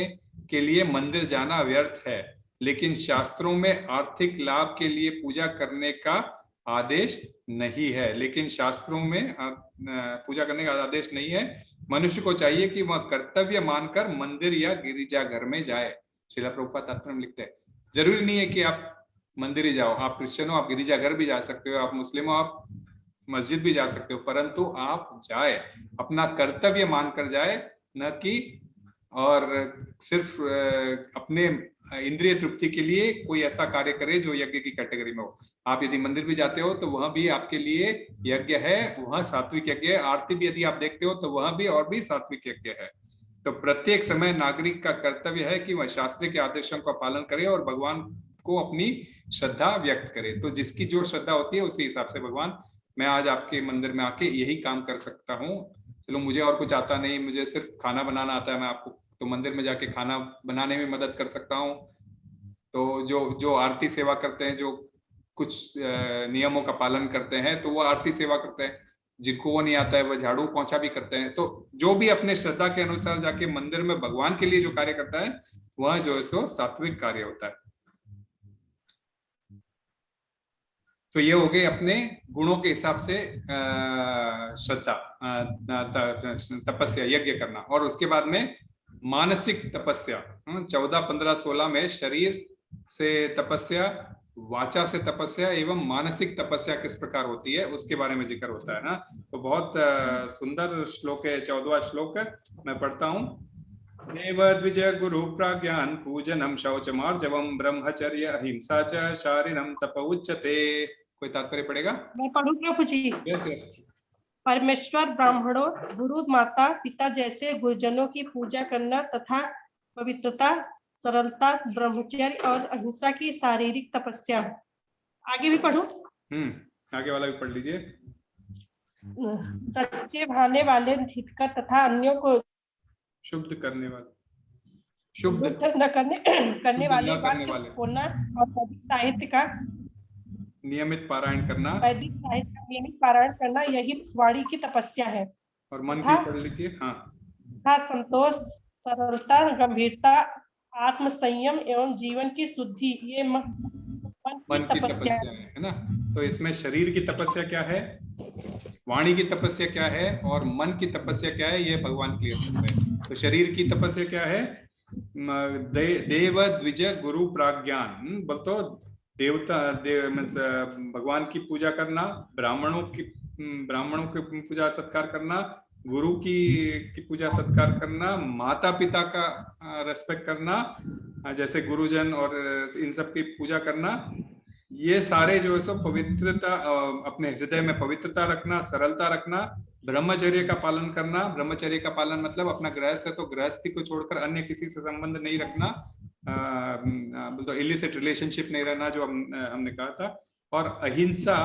के लिए मंदिर जाना व्यर्थ है, लेकिन शास्त्रों में आर्थिक लाभ के लिए पूजा करने का आदेश नहीं है। लेकिन शास्त्रों में पूजा करने का आदेश नहीं है। मनुष्य को चाहिए कि वह कर्तव्य मानकर मंदिर या गिरिजाघर में जाए। श्रील प्रभुपाद तात्पर्य में लिखते हैं, जरूरी नहीं है कि आप मंदिर ही जाओ, आप क्रिश्चियन हो, आप गिरिजाघर भी जा सकते हो, आप मुस्लिम हो, आप मस्जिद भी जा सकते हो, परंतु आप जाए, अपना कर्तव्य मानकर जाए, न कि और सिर्फ अपने इंद्रिय तृप्ति के लिए कोई ऐसा कार्य करे जो यज्ञ की कैटेगरी में हो। आप यदि मंदिर भी जाते हो तो वह भी आपके लिए यज्ञ है, वह सात्विक यज्ञ है। आरती भी यदि आप देखते हो तो वह भी और भी सात्विक यज्ञ है। तो प्रत्येक समय नागरिक का कर्तव्य है कि वह शास्त्र के आदेशों का पालन करे और भगवान को अपनी श्रद्धा व्यक्त करे। तो जिसकी जो श्रद्धा होती है उसी हिसाब से भगवान, मैं आज आपके मंदिर में आके यही काम कर सकता हूँ, चलो मुझे और कुछ आता नहीं, मुझे सिर्फ खाना बनाना आता है, मैं आपको तो मंदिर में जाके खाना बनाने में मदद कर सकता हूँ। तो जो आरती सेवा करते हैं, जो कुछ नियमों का पालन करते हैं, तो वो आरती सेवा करते हैं। जिनको वो नहीं आता है वह झाड़ू पोंछा भी करते हैं। तो जो भी अपने श्रद्धा के अनुसार जाके मंदिर में भगवान के लिए जो कार्य करता है वह जो है सो सात्विक कार्य होता है। तो ये हो गए अपने गुणों के हिसाब से श्रद्धा, तपस्या, यज्ञ करना। और उसके बाद में मानसिक तपस्या, 14, 15, 16 में शरीर से तपस्या, वाचा से तपस्या एवं मानसिक तपस्या किस प्रकार होती है उसके बारे में जिक्र होता है ना। तो बहुत सुंदर श्लोक है, 14वां श्लोक है, मैं पढ़ता हूँ। देव द्विज गुरु प्राज्ञान पूजनम शौचमार्जवम ब्रह्मचर्य अहिंसा च शारीरम तप उच्यते। कोई तात्पर्य पड़ेगा? मैं पढ़ूं प्रभु जी? Yes yes. परमेश्वर ब्राह्मणों, गुरु, माता पिता जैसे गुरुजनों की पूजा करना तथा पवित्रता, सरलता, ब्रह्मचर्य और अहिंसा की शारीरिक तपस्या। आगे भी पढ़ूं? आगे वाला भी पढ़ लीजिए। सच्चे भाने वाले, हितकर तथा अन्यों को शुद्ध करने वाले, शुद्ध न करने वाले वाक्य बोलना और वैदिक साहित्य का नियमित पारायण करना, वैदिक साहित्य का नियमित पारायण करना, यही वाणी की तपस्या है। और मन की पढ़ लीजिए। हाँ, संतोष, सरलता, गंभीरता, आत्म संयम एवं जीवन की शुद्धि, ये मन की तपस्या है ना। तो इसमें शरीर की तपस्या क्या है, वाणी की तपस्या क्या है और मन की तपस्या क्या है, ये भगवान क्लियर करते हैं। तो शरीर की तपस्या क्या है? देव द्विज गुरु प्राज्ञान, बोल तो देवता मीन्स भगवान की पूजा करना, ब्राह्मणों की पूजा सत्कार करना, गुरु की पूजा सत्कार करना, माता पिता का रेस्पेक्ट करना, जैसे गुरुजन और इन सब की पूजा करना। ये सारे जो है सब पवित्रता, अपने हृदय में पवित्रता रखना, सरलता रखना, ब्रह्मचर्य का पालन करना। ब्रह्मचर्य का पालन मतलब अपना गृहस्थ है तो गृहस्थी को छोड़कर अन्य किसी से संबंध नहीं रखना, तो इलिसिट रिलेशनशिप नहीं रहना, जो हमने कहा था। और अहिंसा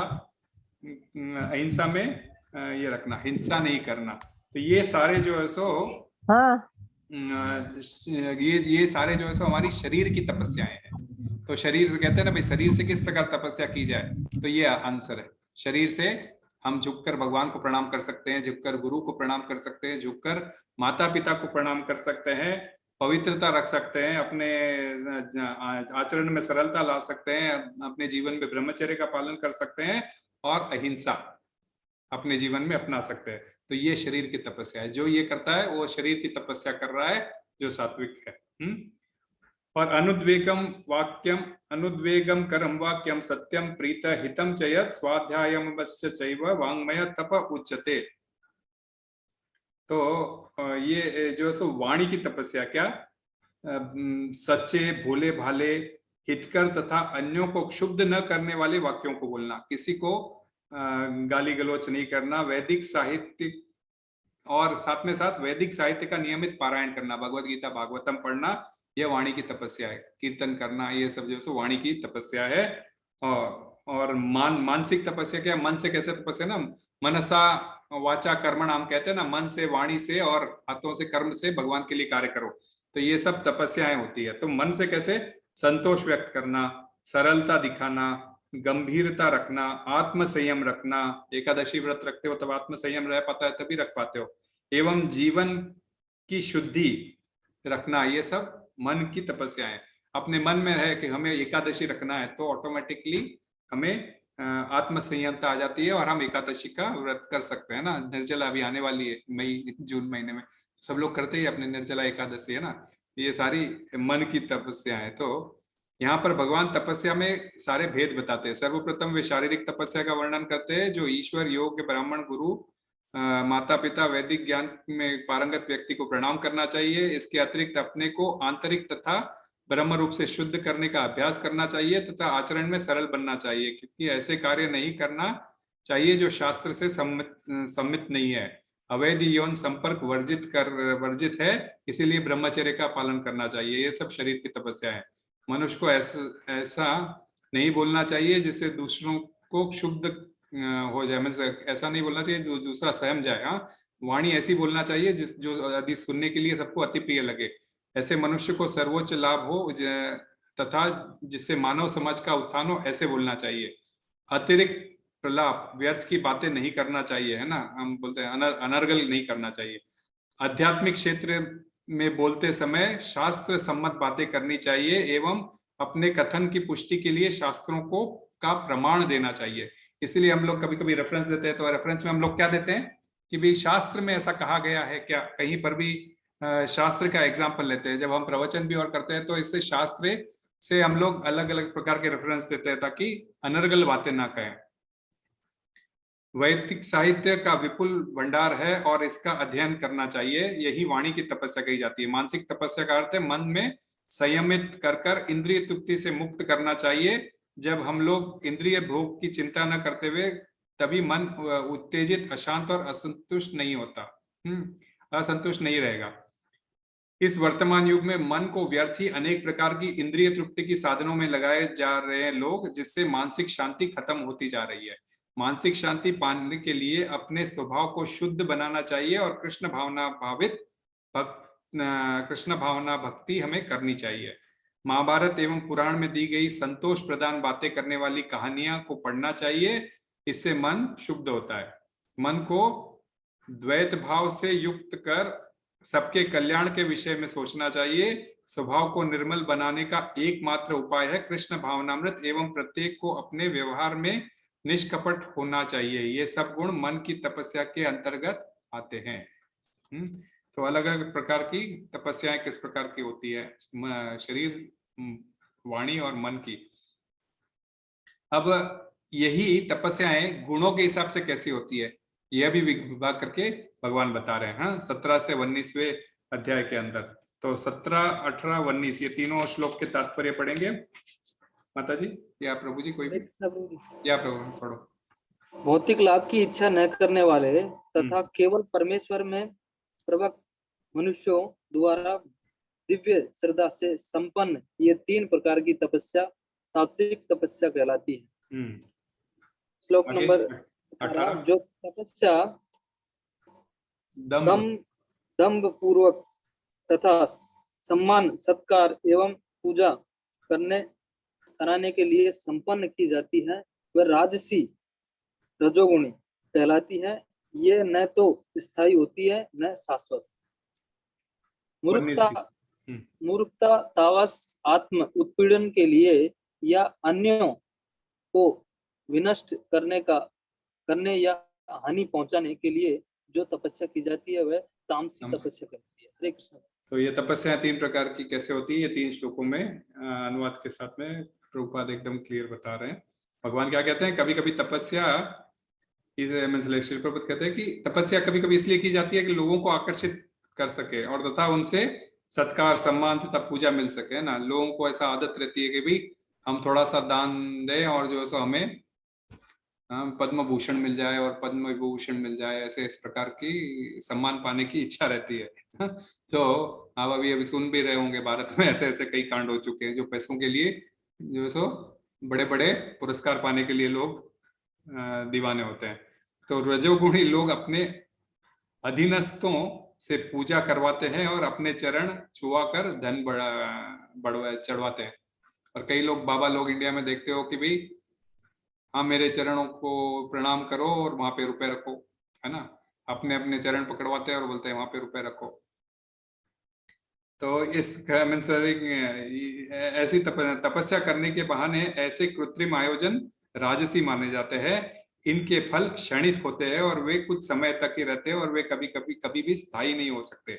में ये रखना, हिंसा नहीं करना। तो ये सारे जो है सो हाँ ये सारे जो है सो हमारी शरीर की तपस्याएं हैं। तो शरीर से कहते हैं ना भाई, शरीर से किस प्रकार तपस्या की जाए, तो ये आंसर है। शरीर से हम झुककर भगवान को प्रणाम कर सकते हैं, झुककर गुरु को प्रणाम कर सकते हैं, झुककर माता पिता को प्रणाम कर सकते हैं, पवित्रता रख सकते हैं, अपने आचरण में सरलता ला सकते हैं, अपने जीवन में ब्रह्मचर्य का पालन कर सकते हैं और अहिंसा अपने जीवन में अपना सकते हैं। तो ये शरीर की तपस्या है। जो ये करता है वो शरीर की तपस्या कर रहा है, जो सात्विक है। और अनुद्वेगम करम वाक्यम सत्यम प्रीत हितम चयत स्वाध्यायम चैव वांग्मय तप उच्यते। तो ये जो सो वाणी की तपस्या, क्या सच्चे, भोले भाले, हितकर तथा अन्यों को क्षुब्ध न करने वाले वाक्यों को बोलना, किसी को गाली गलौच नहीं करना, वैदिक साहित्य और साथ में साथ वैदिक साहित्य का नियमित पारायण करना, भगवत गीता भागवतम पढ़ना, यह वाणी की तपस्या है। कीर्तन करना, ये सब जो सो वाणी की तपस्या है। और मानसिक तपस्या क्या, मन से कैसे तपस्या ना, मनसा वाचा कर्मण हम कहते हैं ना, मन से, वाणी से और हाथों से, कर्म से भगवान के लिए कार्य करो। तो ये सब तपस्याएं होती है। तो मन से कैसे, संतोष व्यक्त करना, सरलता दिखाना, गंभीरता रखना, आत्म संयम रखना। एकादशी व्रत रखते हो तब आत्म संयम रह पाता है, तभी रख पाते हो। एवं जीवन की शुद्धि रखना, ये सब मन की तपस्या है। अपने मन में है कि हमें एकादशी रखना है, तो ऑटोमेटिकली हमें आत्म संयमता आ जाती है और हम एकादशी का व्रत कर सकते हैं ना। निर्जला अभी आने वाली है, मई जून महीने में सब लोग करते ही अपने निर्जला एकादशी, है ना। ये सारी मन की तपस्या है। तो यहाँ पर भगवान तपस्या में सारे भेद बताते हैं। सर्वप्रथम वे शारीरिक तपस्या का वर्णन करते हैं, जो ईश्वर, योग, ब्राह्मण, गुरु, माता पिता, वैदिक ज्ञान में पारंगत व्यक्ति को प्रणाम करना चाहिए। इसके अतिरिक्त अपने को आंतरिक तथा ब्रह्म रूप से शुद्ध करने का अभ्यास करना चाहिए तथा आचरण में सरल बनना चाहिए, क्योंकि ऐसे कार्य नहीं करना चाहिए जो शास्त्र से सम्मित नहीं है। अवैध यौन संपर्क वर्जित है, इसीलिए ब्रह्मचर्य का पालन करना चाहिए। ये सब शरीर की तपस्या है। मनुष्य को ऐसा नहीं बोलना चाहिए जिससे दूसरों को क्षुब्ध हो जाए, मतलब ऐसा नहीं बोलना चाहिए जो दूसरा सहम जाए। हाँ, वाणी ऐसी बोलना चाहिए जो यदि सुनने के लिए सबको अति प्रिय लगे। ऐसे मनुष्य को सर्वोच्च लाभ हो तथा जिससे मानव समाज का उत्थान हो, ऐसे बोलना चाहिए। अतिरिक्त प्रलाप, व्यर्थ की बातें नहीं करना चाहिए, है ना। हम बोलते हैं अनर्गल नहीं करना चाहिए। आध्यात्मिक क्षेत्र में बोलते समय शास्त्र सम्मत बातें करनी चाहिए एवं अपने कथन की पुष्टि के लिए शास्त्रों का प्रमाण देना चाहिए। इसलिए हम लोग कभी कभी रेफरेंस देते हैं, तो रेफरेंस में हम लोग क्या देते हैं कि भाई शास्त्र में ऐसा कहा गया है क्या, कहीं पर भी शास्त्र का एग्जाम्पल लेते हैं। जब हम प्रवचन भी और करते हैं तो इससे शास्त्र से हम लोग अलग अलग प्रकार के रेफरेंस देते हैं ताकि अनर्गल बातें ना कहें। वैदिक साहित्य का विपुल भंडार है और इसका अध्ययन करना चाहिए, यही वाणी की तपस्या कही जाती है। मानसिक तपस्या का अर्थ है मन में संयमित कर इंद्रिय तृप्ति से मुक्त करना चाहिए। जब हम लोग इंद्रिय भोग की चिंता न करते हुए, तभी मन उत्तेजित, अशांत और असंतुष्ट नहीं होता, असंतुष्ट नहीं रहेगा। इस वर्तमान युग में मन को व्यर्थ ही अनेक प्रकार की इंद्रिय तृप्ति की साधनों में लगाए जा रहे हैं लोग, जिससे मानसिक शांति खत्म होती जा रही है। मानसिक शांति पाने के लिए अपने स्वभाव को शुद्ध बनाना चाहिए और कृष्ण भावना भक्ति हमें करनी चाहिए। महाभारत एवं पुराण में दी गई संतोष प्रदान बातें करने वाली कहानियां को पढ़ना चाहिए, इससे मन शुद्ध होता है। मन को द्वैत भाव से युक्त कर सबके कल्याण के विषय में सोचना चाहिए। स्वभाव को निर्मल बनाने का एकमात्र उपाय है कृष्ण भावनामृत एवं प्रत्येक को अपने व्यवहार में निष्कपट होना चाहिए। ये सब गुण मन की तपस्या के अंतर्गत आते हैं। तो अलग अलग प्रकार की तपस्याएं किस प्रकार की होती है, शरीर, वाणी और मन की। अब यही तपस्याएं गुणों के हिसाब से कैसी होती है, यह भी विभाग करके भगवान बता रहे हैं। 17 से 19वें अध्याय के अंदर। तो 17, 18, 19 ये तीनों श्लोक के तात्पर्य पढ़ेंगे। माता जी या प्रभु जी, कोई भी या प्रभु पढ़ो। भौतिक लाभ की इच्छा न करने वाले तथा केवल परमेश्वर में प्रवक्त मनुष्यों द्वारा दिव्य श्रद्धा से संपन्न ये 3 प्रकार की तपस्या सात्विक तपस्या कहलाती है। श्लोक नंबर 18 जो तपस्या दम्भ दम्भ पूर्वक तथा सम्मान सत्कार एवं पूजा कराने के लिए संपन्न की जाती है वह राजसी रजोगुणी कहलाती है। ये न तो स्थायी होती है न शाश्वत। मूर्खता मूर्खता तावस आत्म उत्पीड़न के लिए या अन्यों को विनष्ट करने या हानि पहुंचाने के लिए जो तपस्या की जाती है वह तामसिक तपस्या कहलाती है। हरे कृष्ण। तो ये तपस्या 3 प्रकार की कैसे होती है, ये 3 श्लोकों में अनुवाद के साथ में प्रभुपाद एकदम क्लियर बता रहे हैं। भगवान क्या कहते हैं, कभी कभी तपस्या प्रभुपाद कहते हैं कि तपस्या कभी कभी इसलिए की जाती है कि लोगों को आकर्षित कर सके और तथा उनसे सत्कार सम्मान तथा पूजा मिल सके, है ना। लोगों को ऐसा आदत रहती है कि भाई हम थोड़ा सा दान दें और जो है सो हमें पद्म भूषण मिल जाए और पद्म विभूषण मिल जाए, ऐसे इस प्रकार की सम्मान पाने की इच्छा रहती है। तो आप अभी सुन भी रहे होंगे भारत में ऐसे ऐसे कई कांड हो चुके हैं जो पैसों के लिए जो है सो बड़े बड़े पुरस्कार पाने के लिए लोग दीवाने होते हैं। तो रजोगुणी लोग अपने अधीनस्थों से पूजा करवाते हैं और अपने चरण छुआ कर धन चढ़वाते हैं। और कई लोग बाबा लोग इंडिया में देखते हो कि भाई हाँ मेरे चरणों को प्रणाम करो और वहां पे रुपए रखो, है ना। अपने अपने चरण पकड़वाते हैं और बोलते हैं वहां पे रुपए रखो। तो इस ऐसी तपस्या करने के बहाने ऐसे कृत्रिम आयोजन राजसी माने जाते हैं। इनके फल क्षणिक होते हैं और वे कुछ समय तक ही रहते हैं और वे कभी भी स्थायी नहीं हो सकते।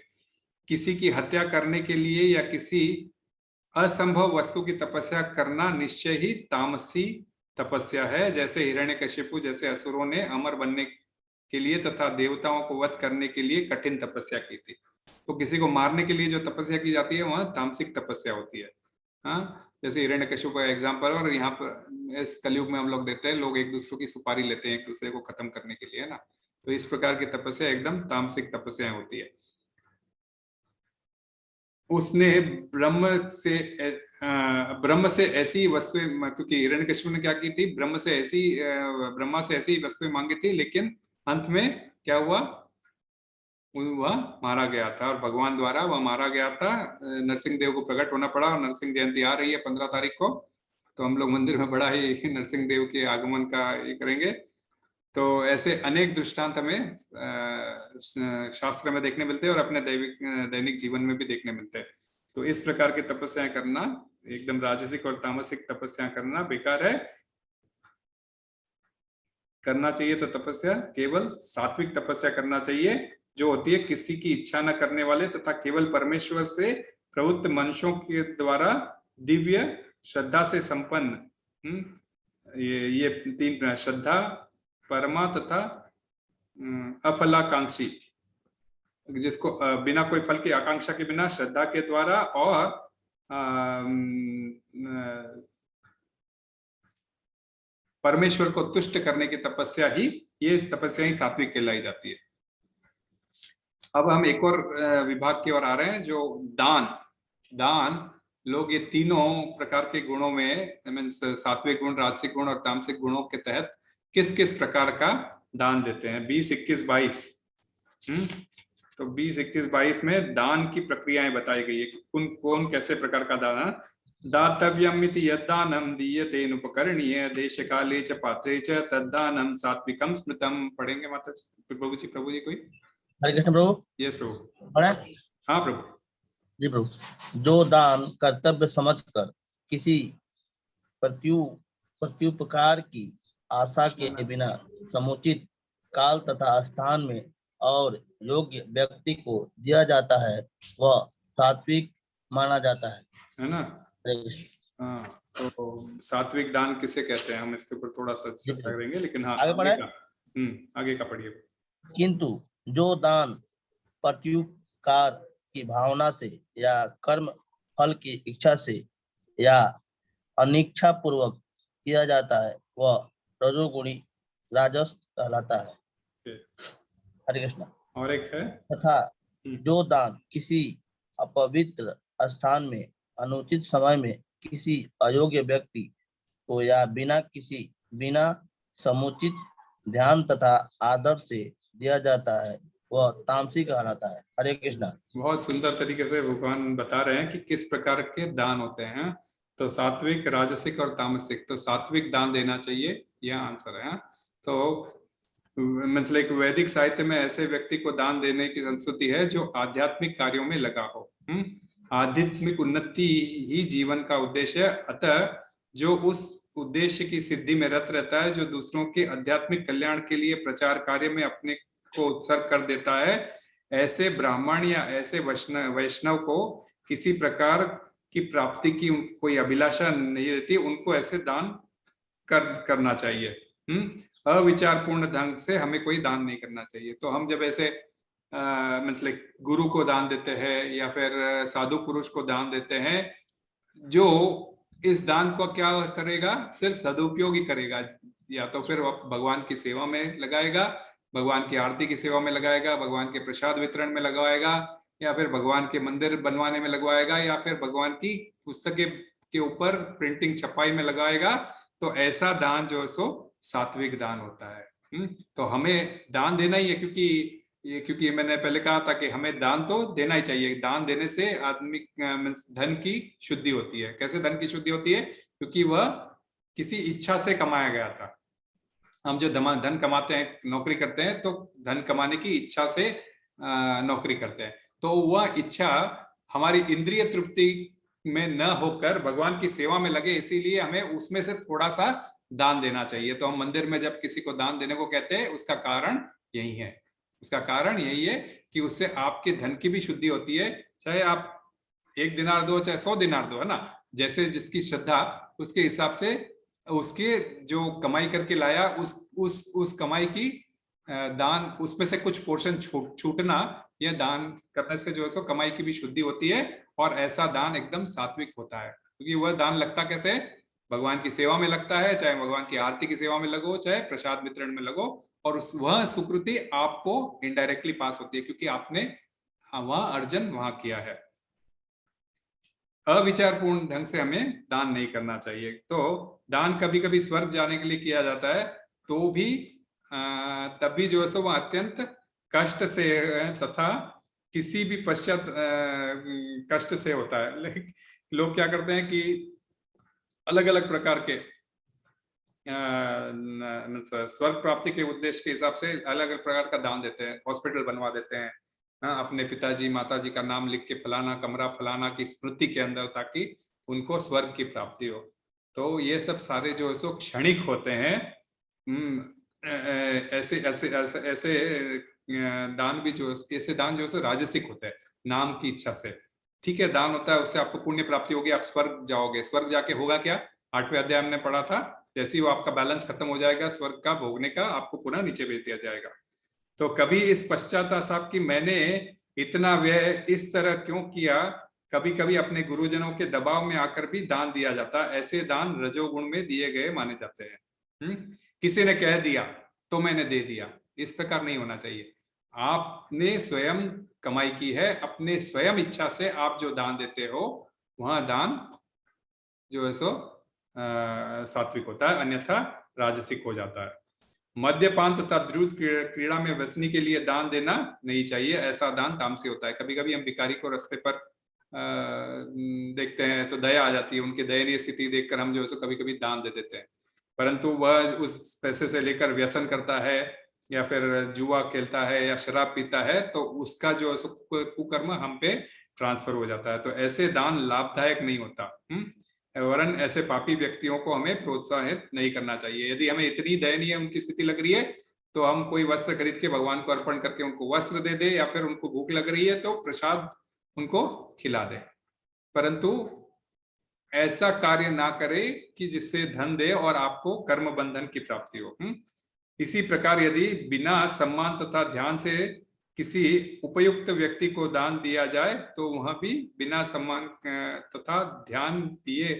किसी की हत्या करने के लिए या किसी असंभव वस्तु की तपस्या करना निश्चय ही तामसी तपस्या है। जैसे हिरण्यकशिपु जैसे असुरों ने अमर बनने के लिए तथा देवताओं को वध करने के लिए कठिन तपस्या की थी। तो किसी को मारने के लिए जो तपस्या की जाती है वह तामसिक तपस्या होती है। हाँ, जैसे हिरण्यकशिपु का एग्जाम्पल। और यहाँ पर इस कलयुग में हम लोग देते हैं, लोग एक दूसरे की सुपारी लेते हैं एक दूसरे को खत्म करने के लिए, है ना। तो इस प्रकार की तपस्या एकदम तामसिक तपस्या होती है। उसने ब्रह्म से ऐसी वस्तुएं, क्योंकि हिरण्यकशिपु ने क्या की थी, ब्रह्मा से ऐसी वस्तुएं मांगी थी, लेकिन अंत में क्या हुआ, वह मारा गया था और भगवान द्वारा वह मारा गया था। नरसिंह देव को प्रकट होना पड़ा और नरसिंह जयंती आ रही है 15 तारीख को, तो हम लोग मंदिर में बड़ा ही नरसिंह देव के आगमन का ये करेंगे। तो ऐसे अनेक दृष्टांत हमें शास्त्र में देखने मिलते हैं और अपने दैनिक जीवन में भी देखने मिलते हैं। तो इस प्रकार की तपस्या करना एकदम राजसिक और तामसिक तपस्या करना बेकार है। करना चाहिए तो तपस्या केवल सात्विक तपस्या करना चाहिए, जो होती है किसी की इच्छा न करने वाले तथा केवल परमेश्वर से प्रवृत्त मनुष्यों के द्वारा दिव्य श्रद्धा से संपन्न। ये 3 श्रद्धा, परमा तथा अफलाकांक्षी, जिसको बिना कोई फल की आकांक्षा के बिना श्रद्धा के द्वारा और परमेश्वर को तुष्ट करने की तपस्या ही, ये तपस्या ही सात्विक कहलाई जाती है। अब हम एक और विभाग की ओर आ रहे हैं, जो दान लोग ये तीनों प्रकार के गुणों में, सात्विक गुण, राजसिक गुण और तामसिक गुणों के तहत किस किस प्रकार का दान देते हैं। 20, 21, 22। तो 20, 21, 22 में दान की प्रक्रियाएं बताई गई है। कौन कैसे प्रकार का दान। दातव्यम इति यद्दानम दीयते उपकरणीय देश काले च पात्रे च तद्दानम सात्विकम स्मृतम। पढ़ेंगे माता प्रभु जी कोई। हरे कृष्ण प्रभु। यस प्रभु। पढ़े। हाँ प्रभु जी प्रभु। जो दान कर्तव्य समझकर किसी प्रत्युपकार की आशा के बिना समुचित काल तथा स्थान में और योग्य व्यक्ति को दिया जाता है वह सात्विक माना जाता है ना। हाँ, तो सात्विक दान किसे कहते हैं, हम इसके ऊपर थोड़ा सा चर्चा करेंगे, लेकिन हाँ आगे का पढ़िए। किंतु जो दान प्रत्युपकार की भावना से या कर्म फल की इच्छा से या अनिच्छा पूर्वक किया जाता है वह रजोगुणी राजस कहलाता है। हरे कृष्ण। और एक है तथा जो दान किसी अपवित्र स्थान में अनुचित समय में किसी अयोग्य व्यक्ति को या बिना समुचित ध्यान तथा आदर से दिया जाता है वह तामसी कहलाता है। हरे कृष्णा। बहुत सुंदर तरीके से भगवान बता रहे हैं कि किस प्रकार के दान होते हैं। तो सात्विक, राजसिक और तामसिक। तो सात्विक दान देना चाहिए, यह आंसर है। तो मतलब एक वैदिक साहित्य में ऐसे व्यक्ति को दान देने की संस्कृति है जो आध्यात्मिक कार्यों में लगा हो। आध्यात्मिक उन्नति ही जीवन का उद्देश्य है, अतः जो उस उद्देश्य की सिद्धि में रत रहता है, जो दूसरों के आध्यात्मिक कल्याण के लिए प्रचार कार्य में अपने को उत्सर्ग कर देता है, ऐसे ब्राह्मण या ऐसे वैष्णव को किसी प्रकार की प्राप्ति की कोई अभिलाषा नहीं रहती, उनको ऐसे दान करना चाहिए। अविचारपूर्ण ढंग से हमें कोई दान नहीं करना चाहिए। तो हम जब ऐसे मतलब गुरु को दान देते हैं या फिर साधु पुरुष को दान देते हैं, जो इस दान को क्या करेगा, सिर्फ सदुपयोग ही करेगा। या तो फिर भगवान की सेवा में लगाएगा, भगवान की आरती की सेवा में लगाएगा, भगवान के प्रसाद वितरण में लगवाएगा, या फिर भगवान के मंदिर बनवाने में लगवाएगा, या फिर भगवान की पुस्तकें के ऊपर प्रिंटिंग छपाई में लगाएगा। तो ऐसा दान जो है सो सात्विक दान होता है। तो हमें दान देना ही है, क्योंकि मैंने पहले कहा था कि हमें दान तो देना ही चाहिए। दान देने से आदमी धन की शुद्धि होती है। कैसे धन की शुद्धि होती है? क्योंकि वह किसी इच्छा से कमाया गया था। हम जो धन कमाते हैं, नौकरी करते हैं, तो धन कमाने की इच्छा से नौकरी करते हैं। तो वह इच्छा हमारी इंद्रिय तृप्ति में न होकर भगवान की सेवा में लगे, इसीलिए हमें उसमें से थोड़ा सा दान देना चाहिए। तो हम मंदिर में जब किसी को दान देने को कहते हैं, उसका कारण यही है। उसका कारण यही है कि उससे आपके धन की भी शुद्धि होती है। चाहे आप 1 दिनार दो, चाहे 100 दिनार दो, है ना, जैसे जिसकी श्रद्धा, उसके हिसाब से उसके जो कमाई करके लाया, उस कमाई की दान, उसमें से कुछ पोर्शन छूटना, यह दान करने से जो है सो कमाई की भी शुद्धि होती है। और ऐसा दान एकदम सात्विक होता है, क्योंकि वह दान लगता कैसे, भगवान की सेवा में लगता है। चाहे भगवान की आरती की सेवा में लगो, चाहे प्रसाद वितरण में लगो, और वह सुकृति आपको इनडायरेक्टली पास होती है, क्योंकि आपने वह अर्जन वहां किया है। अविचारपूर्ण ढंग से हमें दान नहीं करना चाहिए। तो दान कभी कभी स्वर्ग जाने के लिए किया जाता है, तो भी तब भी जो है सो वह अत्यंत कष्ट से तथा किसी भी पश्चात कष्ट से होता है। लेकिन लोग क्या करते हैं कि अलग अलग प्रकार के स्वर्ग प्राप्ति के उद्देश्य के हिसाब से अलग अलग प्रकार का दान देते हैं। हॉस्पिटल बनवा देते हैं, अपने पिताजी माताजी का नाम लिख के फलाना कमरा फलाना की स्मृति के अंदर, ताकि उनको स्वर्ग की प्राप्ति हो। तो ये सब सारे जो है सो क्षणिक होते हैं। ऐसे ऐसे ऐसे ऐसे दान भी जो ऐसे दान जो है राजसिक होते हैं, नाम की इच्छा से। ठीक है, दान होता है, उससे आपको पुण्य प्राप्ति होगी, आप स्वर्ग जाओगे। स्वर्ग जाके होगा क्या? 8वें अध्याय हमने पढ़ा था, जैसे ही वो आपका बैलेंस खत्म हो जाएगा स्वर्ग का भोगने का, आपको पुनः नीचे भेज दिया जाएगा। तो कभी इस पश्चाताप की मैंने इतना व्यय इस तरह क्यों किया, कभी कभी अपने गुरुजनों के दबाव में आकर भी दान दिया जाता। ऐसे दान रजोगुण में दिए गए माने जाते हैं। किसी ने कह दिया तो मैंने दे दिया, इस प्रकार नहीं होना चाहिए। आपने स्वयं कमाई की है, अपने स्वयं इच्छा से आप जो दान देते हो, वहां दान जो है सो सात्विक होता है, अन्यथा राजसिक हो जाता है। मद्यपान तथा द्रुत क्रीड़ा में व्यसनी के लिए दान देना नहीं चाहिए, ऐसा दान तामसी होता है। कभी कभी हम भिखारी को रास्ते पर देखते हैं तो दया आ जाती है, उनकी दयनीय स्थिति देखकर हम जो है सो कभी कभी दान दे देते हैं, परंतु वह उस पैसे से लेकर व्यसन करता है या फिर जुआ खेलता है या शराब पीता है, तो उसका जो है सो कुकर्म हम पे ट्रांसफर हो जाता है। तो ऐसे दान लाभदायक नहीं होता। वरन ऐसे पापी व्यक्तियों को हमें प्रोत्साहित नहीं करना चाहिए। यदि हमें इतनी दयनीय उनकी स्थिति लग रही है, तो हम कोई वस्त्र खरीद के भगवान को अर्पण करके उनको वस्त्र दे दे, या फिर उनको भूख लग रही है तो प्रसाद उनको खिला दे, परंतु ऐसा कार्य ना करे कि जिससे धन दे और आपको कर्म बंधन की प्राप्ति हो। इसी प्रकार यदि बिना सम्मान तथा ध्यान से किसी उपयुक्त व्यक्ति को दान दिया जाए, तो वहां भी बिना सम्मान तथा ध्यान दिए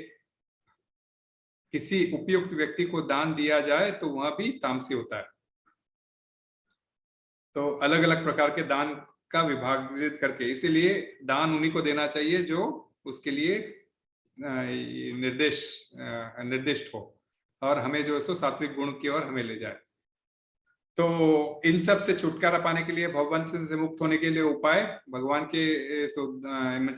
किसी उपयुक्त व्यक्ति को दान दिया जाए, तो वहां भी तामसी होता है। तो अलग अलग प्रकार के दान का विभाजित करके, इसीलिए दान उन्हीं को देना चाहिए जो उसके लिए निर्दिष्ट हो, और हमें जो है सो सात्विक गुण की ओर हमें ले जाए। तो इन सब से छुटकारा पाने के लिए, भवबंधन से मुक्त होने के लिए उपाय भगवान के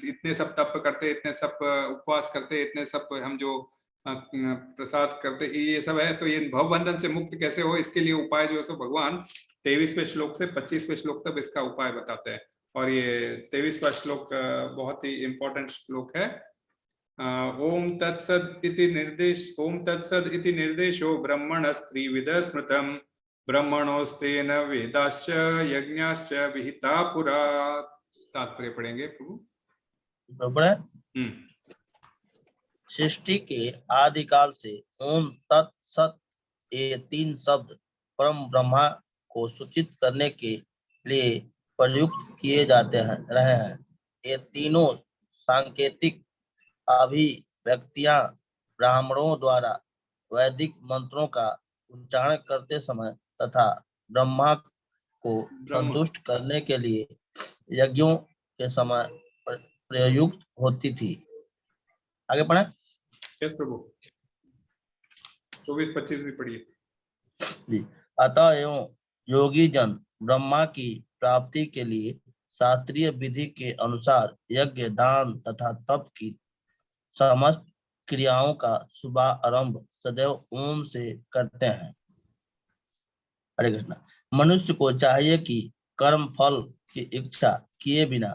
इतने सब तप करते, इतने सब उपवास करते, इतने सब हम जो प्रसाद करते, ये सब है। तो ये भवबंधन से मुक्त कैसे हो, इसके लिए उपाय जो है सो भगवान 23वें श्लोक से 25वें श्लोक तक इसका उपाय बताते हैं। और ये 23वां श्लोक बहुत ही इंपॉर्टेंट श्लोक है। ओम तत्सद इति निर्देशो ब्रह्मणस्त्रिविध स्मृतम् ब्रह्मणोस्तेन वेदाश्च यज्ञाश्च विहिता पुरा। तात्पर्य पढ़ेंगे प्रभु। सृष्टि के आदिकाल से ओम तत् सत ये 3 शब्द परम ब्रह्मा को सूचित करने के लिए प्रयुक्त किए जाते रहे हैं। ये तीनों सांकेतिक अभिव्यक्तियां ब्राह्मणों द्वारा वैदिक मंत्रों का उच्चारण करते समय तथा ब्रह्मा को संतुष्ट करने के लिए यज्ञों के समय प्रयुक्त होती थी। आगे पढ़े। यस प्रभु, 24-25 भी पढ़िए जी। अतः एवं योगी जन ब्रह्मा की प्राप्ति के लिए शास्त्रीय विधि के अनुसार यज्ञ, दान तथा तप की समस्त क्रियाओं का शुभारंभ सदैव ओम से करते हैं। हरे कृष्णा। मनुष्य को चाहिए कि कर्म फल की इच्छा किए बिना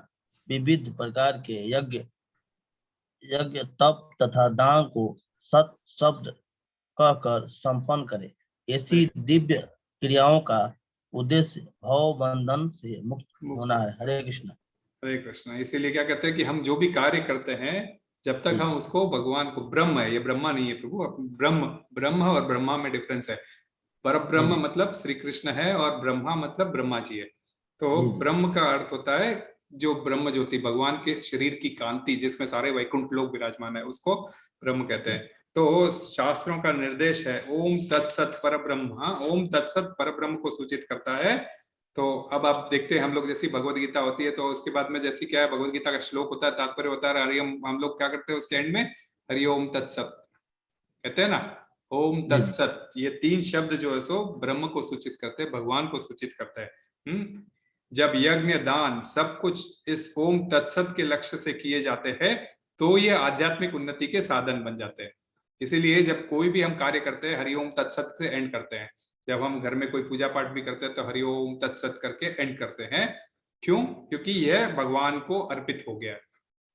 विविध प्रकार के यज्ञ, तप तथा दान को सत शब्द कहकर संपन्न करे। ऐसी दिव्य क्रियाओं का उद्देश्य भव बंधन से मुक्त होना है। हरे कृष्ण। हरे कृष्ण। इसीलिए क्या कहते हैं कि हम जो भी कार्य करते हैं, जब तक हम उसको भगवान को, ब्रह्म है, ये ब्रह्मा नहीं है प्रभु, ब्रह्म और ब्रह्मा में डिफरेंस है। पर ब्रह्म मतलब श्री कृष्ण है और ब्रह्मा मतलब ब्रह्मा जी है। तो ब्रह्म का अर्थ होता है जो ब्रह्म ज्योति, भगवान के शरीर की कांति जिसमें सारे वैकुंठ लोग विराजमान है, उसको ब्रह्म कहते हैं। तो शास्त्रों का निर्देश है ओम तत्सत परब्रह्म। ओम तत्सत परब्रह्म को सूचित करता है। तो अब आप देखते हैं हम लोग, जैसी भगवत गीता होती है तो उसके बाद में जैसी क्या है, भगवत गीता का श्लोक होता है, तात्पर्य होता है हरिओम। हम लोग क्या करते हैं उसके एंड में हरिओम तत्सत कहते हैं ना, ओम तत्सत। ये 3 शब्द जो है सो ब्रह्म को सूचित करते हैं, भगवान को सूचित करते हैं। जब यज्ञ, दान सब कुछ इस ओम तत्सत के लक्ष्य से किए जाते हैं तो ये आध्यात्मिक उन्नति के साधन बन जाते हैं। इसीलिए जब कोई भी हम कार्य करते हैं हरिओम तत्सत से एंड करते हैं। जब हम घर में कोई पूजा पाठ भी करते हैं तो हरिओम तत्सत करके एंड करते हैं। क्यों? क्योंकि यह भगवान को अर्पित हो गया।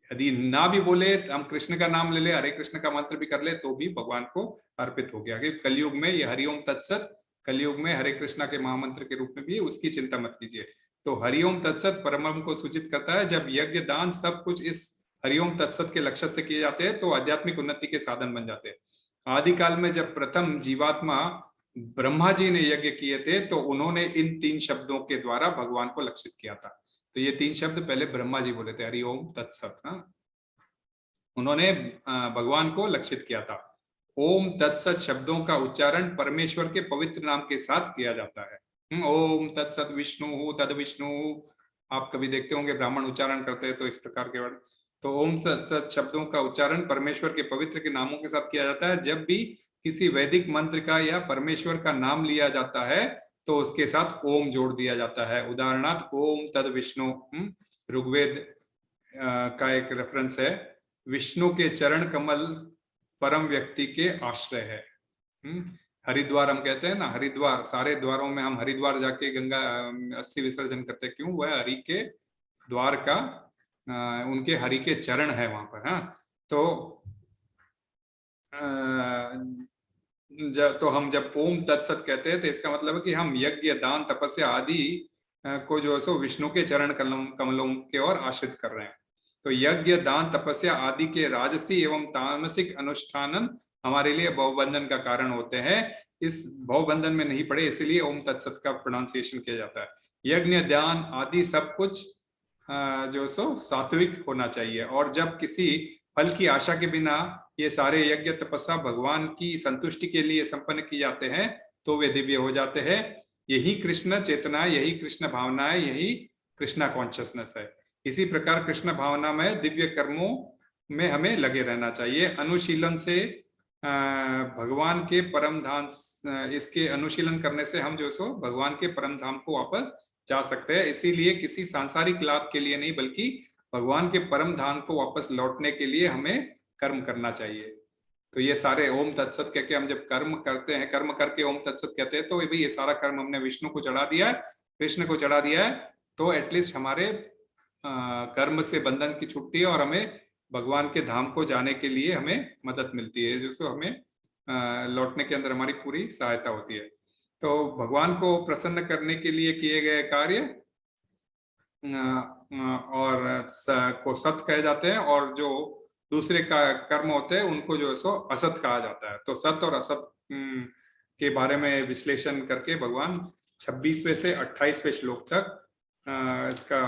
यदि ना भी बोले, हम कृष्ण का नाम ले ले, हरे कृष्ण का मंत्र भी कर ले, तो भी भगवान को अर्पित हो गया। क्योंकि कलयुग में ये हरिओम तत्सत, कलयुग में हरे कृष्णा के महामंत्र के रूप में भी उसकी चिंता मत कीजिए। तो हरिओम तत्सत परब्रह्म को सूचित करता है। जब यज्ञ, दान सब कुछ इस हरिओम तत्सत के लक्ष्य से किए जाते हैं तो आध्यात्मिक उन्नति के साधन बन जाते हैं। आदिकाल में जब प्रथम जीवात्मा ब्रह्मा जी ने यज्ञ किए थे तो उन्होंने इन 3 शब्दों के द्वारा भगवान को लक्षित किया था। तो ये 3 शब्द पहले ब्रह्मा जी बोले थे, हरिओम तत्सत। उन्होंने भगवान को लक्षित किया था। ओम तत्सत शब्दों का उच्चारण परमेश्वर के पवित्र नाम के साथ किया जाता है। ओम तत्सत विष्णु तद विष्णु, आप कभी देखते होंगे ब्राह्मण उच्चारण करते हैं तो इस प्रकार के वर्ड। तो ओम तत्सत शब्दों का उच्चारण परमेश्वर के पवित्र के नामों के साथ किया जाता है। जब भी किसी वैदिक मंत्र का या परमेश्वर का नाम लिया जाता है तो उसके साथ ओम जोड़ दिया जाता है। उदाहरणार्थ ओम तद विष्णु ऋग्वेद का एक रेफरेंस है। विष्णु के चरण कमल परम व्यक्ति के आश्रय है। हरिद्वार हम कहते हैं ना, हरिद्वार, सारे द्वारों में हम हरिद्वार जाके गंगा अस्थि विसर्जन करते हैं। क्यों? वह हरि के द्वार का, उनके हरि के चरण है वहां पर। तो हम जब ओम तत्सत कहते हैं तो इसका मतलब है कि हम यज्ञ, दान, तपस्या आदि को जो है सो विष्णु के चरण कमलों के ओर आश्रित कर रहे हैं। तो यज्ञ, दान, तपस्या आदि के राजसी एवं तामसिक अनुष्ठान हमारे लिए भवबंधन का कारण होते हैं। इस भवबंधन में नहीं पड़े, इसलिए ओम तत्सत का प्रोनाउंसिएशन किया जाता है। यज्ञ, दान आदि सब कुछ जो सो सात्विक होना चाहिए। और जब किसी फल की आशा के बिना ये सारे यज्ञ, तपस्या भगवान की संतुष्टि के लिए संपन्न किए जाते हैं तो वे दिव्य हो जाते हैं। यही कृष्ण चेतना है, यही कृष्ण भावना है, यही कृष्णा कॉन्शियसनेस है। इसी प्रकार कृष्ण भावना में दिव्य कर्मों में हमें लगे रहना चाहिए। अनुशीलन से भगवान के परम धाम, इसके अनुशीलन करने से हम जो सो भगवान के परम धाम को वापस जा सकते हैं। इसीलिए किसी सांसारिक लाभ के लिए नहीं, बल्कि भगवान के परम धाम को वापस लौटने के लिए हमें कर्म करना चाहिए। तो ये सारे ओम तत्सत कह के हम जब कर्म करते हैं, कर्म करके ओम तत्सत कहते हैं, तो भाई ये सारा कर्म हमने विष्णु को चढ़ा दिया है, कृष्ण को चढ़ा दिया है, तो एटलीस्ट हमारे कर्म से बंधन की छुट्टी है और हमें भगवान के धाम को जाने के लिए हमें मदद मिलती है, जिससे हमें लौटने के अंदर हमारी पूरी सहायता होती है। तो भगवान को प्रसन्न करने के लिए किए गए कार्य और को सत कहे जाते हैं, और जो दूसरे का कर्म होते हैं उनको जो है सो असत कहा जाता है। तो सत और असत के बारे में विश्लेषण करके भगवान 26वें से 28वें श्लोक तक इसका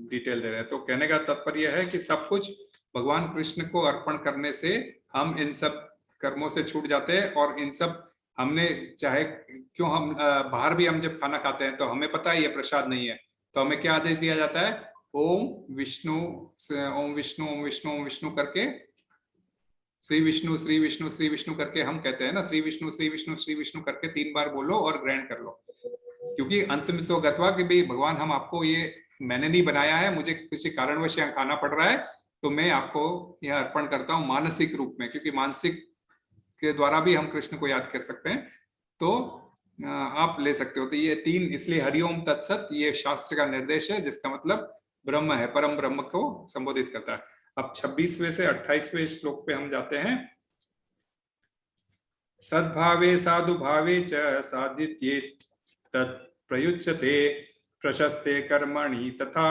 डिटेल दे रहे हैं। तो कहने का तात्पर्य है कि सब कुछ भगवान कृष्ण को अर्पण करने से हम इन सब कर्मों से छूट जाते हैं, और इन सब हमने चाहे क्यों हम बाहर भी हम जब खाना खाते हैं तो हमें पता है ये प्रसाद नहीं है, तो हमें क्या आदेश दिया जाता है, ओम विष्णु ओम विष्णु ओम विष्णु ओम विष्णु करके, श्री विष्णु श्री विष्णु श्री विष्णु करके हम कहते हैं ना, श्री विष्णु श्री विष्णु श्री विष्णु करके 3 बार बोलो और ग्रहण कर लो। क्योंकि अंत में तो गतवा कि भाई भगवान हम आपको ये मैंने नहीं बनाया है, मुझे किसी कारणवश यहाँ खाना पड़ रहा है, तो मैं आपको यह अर्पण करता हूँ मानसिक रूप में, क्योंकि मानसिक के द्वारा भी हम कृष्ण को याद कर सकते हैं, तो आप ले सकते हो। तो ये 3, इसलिए हरिओम तत्सत ये शास्त्र का निर्देश है, जिसका मतलब ब्रह्म है, परम ब्रह्म को संबोधित करता है। अब 26वें से 28वें श्लोक पे हम जाते हैं। सद्भावे साधु भावे च साधित्ये तत् प्रयुच्यते प्रशस्ते कर्मणि तथा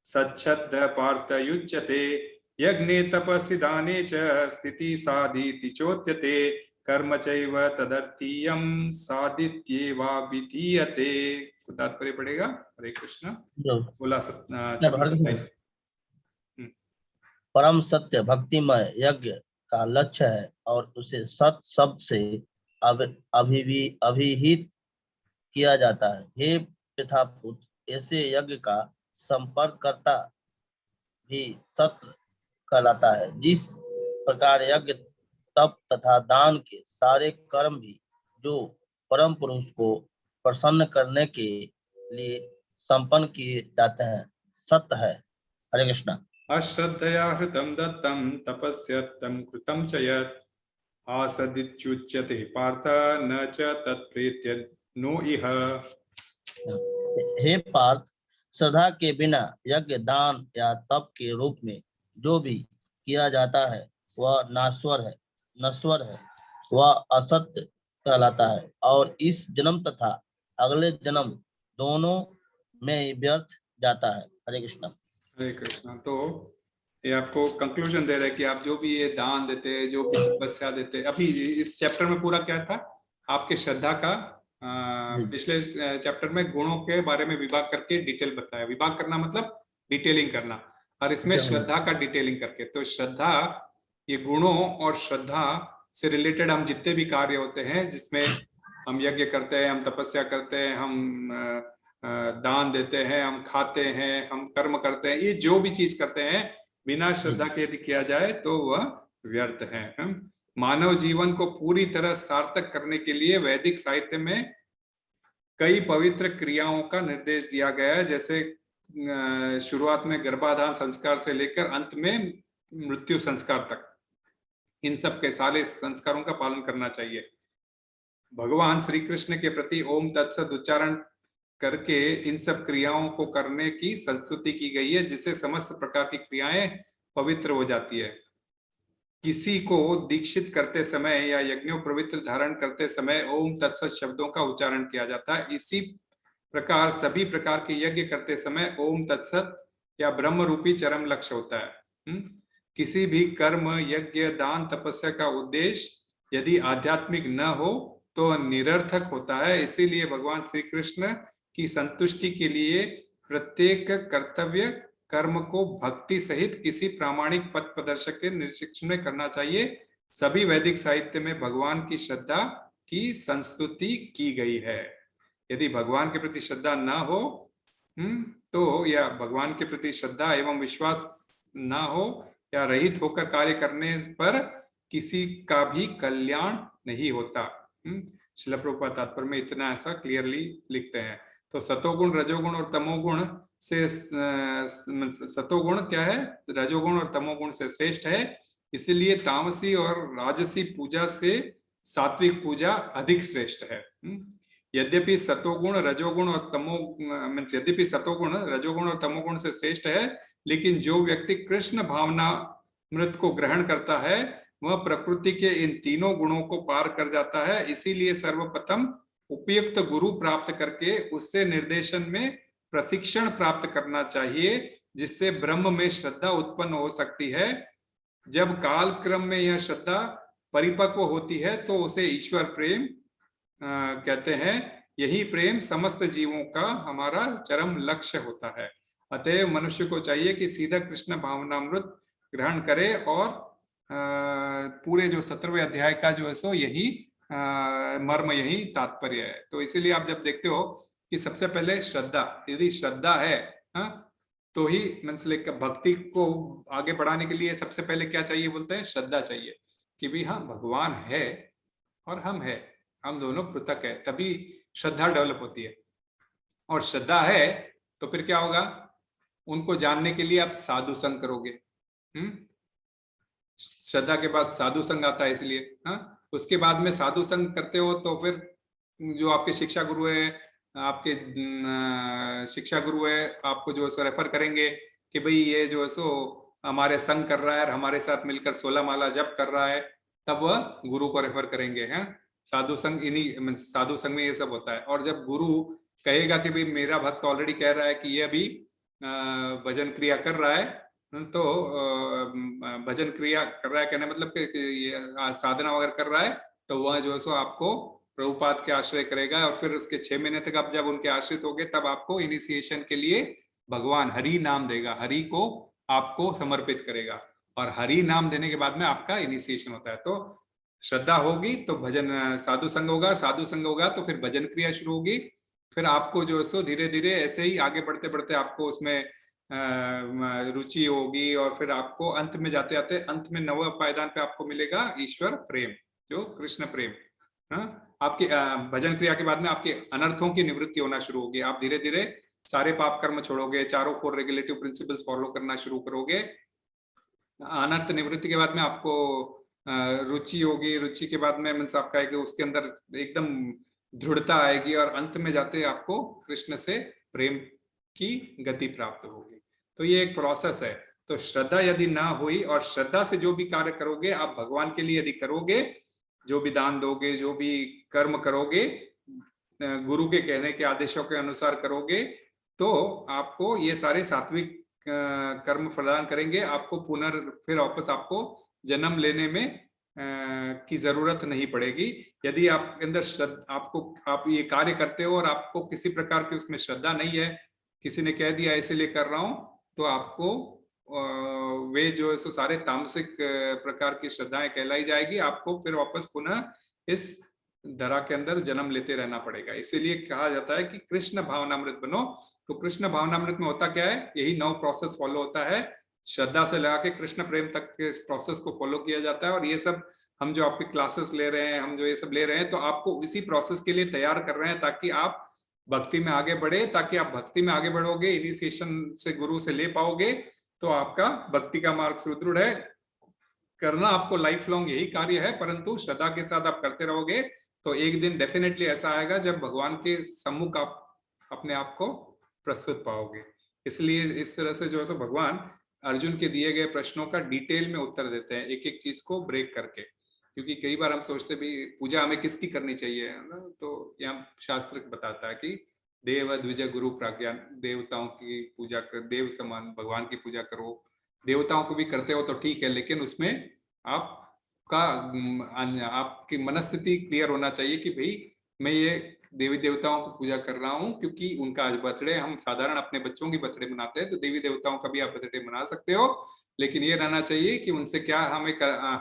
सच्छद् पार्थ युज्यते यज्ञे तपसि दाने च स्थिति साधिति चोच्यते कर्म चैव तदर्थीयं साधित्येवा विधीयते। तात्पर्य पड़ेगा। हरे कृष्ण। 16-27। परम सत्य भक्तिमय यज्ञ का लक्ष्य है और उसे सत शब्द से अभिहित किया जाता है। हे पितापुत्र, ऐसे यज्ञ का संपर्क करता भी सत्य कहलाता है। जिस प्रकार यज्ञ तप तथा दान के सारे कर्म भी जो परम पुरुष को प्रसन्न करने के लिए संपन्न किए जाते हैं, सत्य है। हरे कृष्ण। अश्रद्धया हृतं दत्तं तपस्यत्तं कृतं च यत् आसदित्युच्यते पार्थ न च तत्प्रीत्य नो इह। हे पार्थ, श्रद्धा के बिना यज्ञ दान या तप के रूप में जो भी किया जाता है वह नश्वर है, वह असत्य कहलाता है और इस जन्म तथा अगले जन्म दोनों में व्यर्थ जाता है। हरे कृष्ण। हरे कृष्ण। तो ये आपको कंक्लूजन दे रहे हैं कि आप जो भी ये दान देते हैं, जो भी तपस्या देते हैं, अभी इस चैप्टर में पूरा क्या था, आपके श्रद्धा का पिछले चैप्टर में गुणों के बारे में विभाग करके डिटेल बताया। विभाग करना मतलब डिटेलिंग करना, और इसमें श्रद्धा का डिटेलिंग करके। तो श्रद्धा, ये गुणों और श्रद्धा से रिलेटेड हम जितने भी कार्य होते हैं, जिसमें हम यज्ञ करते हैं, हम तपस्या करते हैं, हम दान देते हैं, हम खाते हैं, हम कर्म करते हैं, ये जो भी चीज करते हैं बिना श्रद्धा के यदि किया जाए तो वह व्यर्थ है। मानव जीवन को पूरी तरह सार्थक करने के लिए वैदिक साहित्य में कई पवित्र क्रियाओं का निर्देश दिया गया है, जैसे शुरुआत में गर्भाधान संस्कार से लेकर अंत में मृत्यु संस्कार तक, इन सब के सारे संस्कारों का पालन करना चाहिए। भगवान श्री कृष्ण के प्रति ओम तत्सत उच्चारण करके इन सब क्रियाओं को करने की संस्तुति की गई है, जिससे समस्त प्रकार की क्रियाएं पवित्र हो जाती है। किसी को दीक्षित करते समय या यज्ञोपवीत धारण करते समय ओम तत्सत शब्दों का उच्चारण किया जाता है। इसी प्रकार सभी प्रकार के यज्ञ करते समय ओम तत्सत या ब्रह्म रूपी चरम लक्ष्य होता है। किसी भी कर्म, यज्ञ, दान, तपस्या का उद्देश्य यदि आध्यात्मिक न हो तो निरर्थक होता है। इसीलिए भगवान श्री कृष्ण की संतुष्टि के लिए प्रत्येक कर्तव्य कर्म को भक्ति सहित किसी प्रामाणिक पथ प्रदर्शक के निरीक्षण में करना चाहिए। सभी वैदिक साहित्य में भगवान की श्रद्धा की संस्तुति की गई है। यदि भगवान के प्रति श्रद्धा न हो तो, या भगवान के प्रति श्रद्धा एवं विश्वास न हो या रहित होकर कार्य करने पर किसी का भी कल्याण नहीं होता। श्रील प्रभुपाद तात्पर्य में इतना ऐसा क्लियरली लिखते हैं। तो सतोगुण, रजोगुण और तमोगुण से, सतोगुण क्या है, रजोगुण और तमोगुण से श्रेष्ठ है, इसलिए तामसी और राजसी पूजा से सात्विक पूजा अधिक श्रेष्ठ है। यद्यपि सतोगुण, रजोगुण और यद्यपि सतोगुण, रजोगुण और तमोगुण से श्रेष्ठ है, लेकिन जो व्यक्ति कृष्ण भावनामृत को ग्रहण करता है वह प्रकृति के इन तीनों गुणों को पार कर जाता है। इसीलिए सर्वप्रथम उपयुक्त गुरु प्राप्त करके उससे निर्देशन में प्रशिक्षण प्राप्त करना चाहिए, जिससे ब्रह्म में श्रद्धा उत्पन्न हो सकती है। जब काल क्रम में यह श्रद्धा परिपक्व होती है तो उसे ईश्वर प्रेम कहते हैं। यही प्रेम समस्त जीवों का हमारा चरम लक्ष्य होता है। अतएव मनुष्य को चाहिए कि सीधा कृष्ण भावनामृत ग्रहण करे, और पूरे जो 17वें अध्याय का जो है सो यही मर्म, यही तात्पर्य है। तो इसीलिए आप जब देखते हो कि सबसे पहले श्रद्धा, यदि श्रद्धा है तो ही मतलब भक्ति को आगे बढ़ाने के लिए सबसे पहले क्या चाहिए, बोलते हैं श्रद्धा चाहिए कि भी हाँ भगवान है और हम है, हम दोनों पृथक है, तभी श्रद्धा डेवलप होती है। और श्रद्धा है तो फिर क्या होगा, उनको जानने के लिए आप साधु संग करोगे। श्रद्धा के बाद साधु संग आता है, इसलिए उसके बाद में साधु संग करते हो तो फिर जो आपके शिक्षा गुरु है, आपके शिक्षा गुरु है, आपको जो है रेफर करेंगे कि भाई ये जो है सो हमारे संग कर रहा है और हमारे साथ मिलकर 16 माला जप कर रहा है, तब वह गुरु को रेफर करेंगे। हैं साधु संग, इन्हीं साधु संग में ये सब होता है। और जब गुरु कहेगा कि भाई मेरा भक्त ऑलरेडी कह रहा है कि ये अभी भजन क्रिया कर रहा है, तो भजन क्रिया कर रहा है कहने मतलब कि साधना वगैरह कर रहा है, तो वह जो है सो आपको प्रभुपाद के आश्रय करेगा। और फिर उसके 6 महीने तक आप जब उनके आश्रित होगे तब आपको इनिशिएशन के लिए भगवान हरि नाम देगा, हरि को आपको समर्पित करेगा, और हरि नाम देने के बाद में आपका इनिशिएशन होता है। तो श्रद्धा होगी तो भजन, साधु संग होगा, साधु संग होगा तो फिर भजन क्रिया शुरू होगी। फिर आपको जो है सो धीरे धीरे ऐसे ही आगे बढ़ते बढ़ते आपको उसमें रुचि होगी, और फिर आपको अंत में जाते जाते अंत में 9वें पायदान पे आपको मिलेगा ईश्वर प्रेम, जो कृष्ण प्रेम। आपके भजन क्रिया के बाद में आपके अनर्थों की निवृत्ति होना शुरू होगी। आप धीरे धीरे सारे पाप कर्म छोड़ोगे, चारों 4 रेगुलेटिव प्रिंसिपल्स फॉलो करना शुरू करोगे। अनर्थ निवृत्ति के बाद में आपको रुचि होगी, रुचि के बाद में मीन्स आपका है कि उसके अंदर एकदम दृढ़ता आएगी, और अंत में जाते आपको कृष्ण से प्रेम की गति प्राप्त होगी। तो ये एक प्रोसेस है। तो श्रद्धा यदि ना हुई, और श्रद्धा से जो भी कार्य करोगे आप भगवान के लिए यदि करोगे, जो भी दान दोगे, जो भी कर्म करोगे, गुरु के कहने के आदेशों के अनुसार करोगे, तो आपको ये सारे सात्विक कर्म प्रदान करेंगे। आपको फिर वापस आपको जन्म लेने में की जरूरत नहीं पड़ेगी। यदि आपके अंदर आप ये कार्य करते हो और आपको किसी प्रकार की उसमें श्रद्धा नहीं है, किसी ने कह दिया इसलिए कर रहा हूं, तो आपको वे जो है सो सारे तामसिक प्रकार की श्रद्धाएं कहलाई जाएगी। आपको फिर वापस पुनः इस धरा के अंदर जन्म लेते रहना पड़ेगा। इसीलिए कहा जाता है कि कृष्ण भावनामृत बनो। तो कृष्ण भावनामृत में होता क्या है, यही 9 प्रोसेस फॉलो होता है। श्रद्धा से लगा के कृष्ण प्रेम तक के इस प्रोसेस को फॉलो किया जाता है। और ये सब हम जो आपके क्लासेस ले रहे हैं, हम जो ये सब ले रहे हैं, तो आपको इसी प्रोसेस के लिए तैयार कर रहे हैं, ताकि आप भक्ति में आगे बढ़े। ताकि आप भक्ति में आगे बढ़ोगे, इनिशिएशन से गुरु से ले पाओगे, तो आपका भक्ति का मार्ग सुदृढ़ है। करना आपको लाइफ लॉन्ग यही कार्य है, परंतु श्रद्धा के साथ आप करते रहोगे तो एक दिन डेफिनेटली ऐसा आएगा जब भगवान के सम्मुख आप अपने आप को प्रस्तुत पाओगे। इसलिए इस तरह से जो है सो भगवान अर्जुन के दिए गए प्रश्नों का डिटेल में उत्तर देते हैं, एक एक चीज को ब्रेक करके। क्योंकि कई बार हम सोचते भी पूजा हमें किसकी करनी चाहिए ना, तो यहाँ शास्त्र बताता है कि देव द्विज गुरु प्राज्ञान, देवताओं की पूजा कर, देव समान भगवान की पूजा करो। देवताओं को भी करते हो तो ठीक है, लेकिन उसमें आपकी मनस्थिति क्लियर होना चाहिए कि भाई मैं ये देवी देवताओं को पूजा कर रहा हूँ क्योंकि उनका आज बर्थडे, हम साधारण अपने बच्चों की बर्थडे मनाते हैं, तो देवी देवताओं का भी आप बर्थडे मना सकते हो। लेकिन ये रहना चाहिए कि उनसे क्या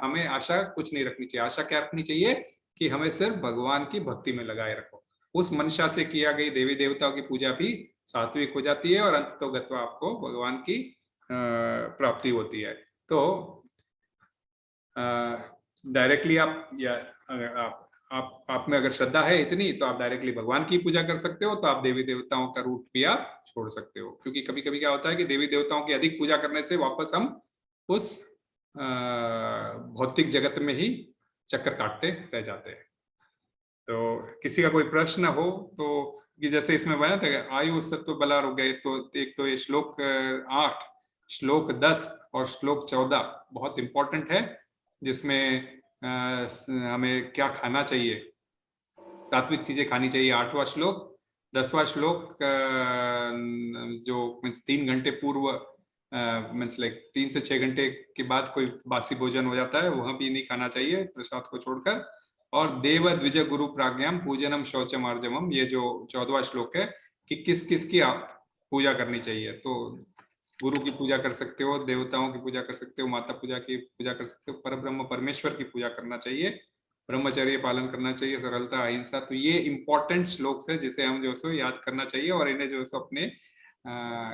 हमें आशा कुछ नहीं रखनी चाहिए। आशा क्या रखनी चाहिए कि हमें सिर्फ भगवान की भक्ति में लगाए रखो। उस मंशा से किया गई देवी देवताओं की पूजा भी सात्विक हो जाती है और अंततोगत्वा आपको भगवान की प्राप्ति होती है। तो डायरेक्टली आप, या अगर आप में अगर श्रद्धा है इतनी, तो आप डायरेक्टली भगवान की पूजा कर सकते हो, तो आप देवी देवताओं का रूप भी आप छोड़ सकते हो। क्योंकि कभी कभी क्या होता है कि देवी देवताओं की अधिक पूजा करने से वापस हम उस भौतिक जगत में ही चक्कर काटते रह जाते हैं। तो किसी का कोई प्रश्न हो तो, कि जैसे इसमें बना था आयु सत्व बला हो गए, तो एक तो ये श्लोक 8, श्लोक 10 और श्लोक 14 बहुत इंपॉर्टेंट है, जिसमें हमें क्या खाना चाहिए, सात्विक चीजें खानी चाहिए। 8वां श्लोक, 10वां श्लोक जो मीन्स 3 घंटे पूर्व, मीन्स लाइक 3 से 6 घंटे के बाद कोई बासी भोजन हो जाता है, वह भी नहीं खाना चाहिए प्रसाद को छोड़कर। और देव द्विज गुरु प्राज्ञाम पूजनम शौचम आर्जवम, ये जो 14वां श्लोक है कि किस किस की आप पूजा करनी चाहिए। तो गुरु की पूजा कर सकते हो, देवताओं की पूजा कर सकते हो, माता पूजा की पूजा कर सकते हो, परब्रह्म परमेश्वर की पूजा करना चाहिए, ब्रह्मचर्य पालन करना चाहिए, सरलता, अहिंसा। तो ये इंपॉर्टेंट श्लोक है जिसे हम जो सो याद करना चाहिए और इन्हें जो सो अपने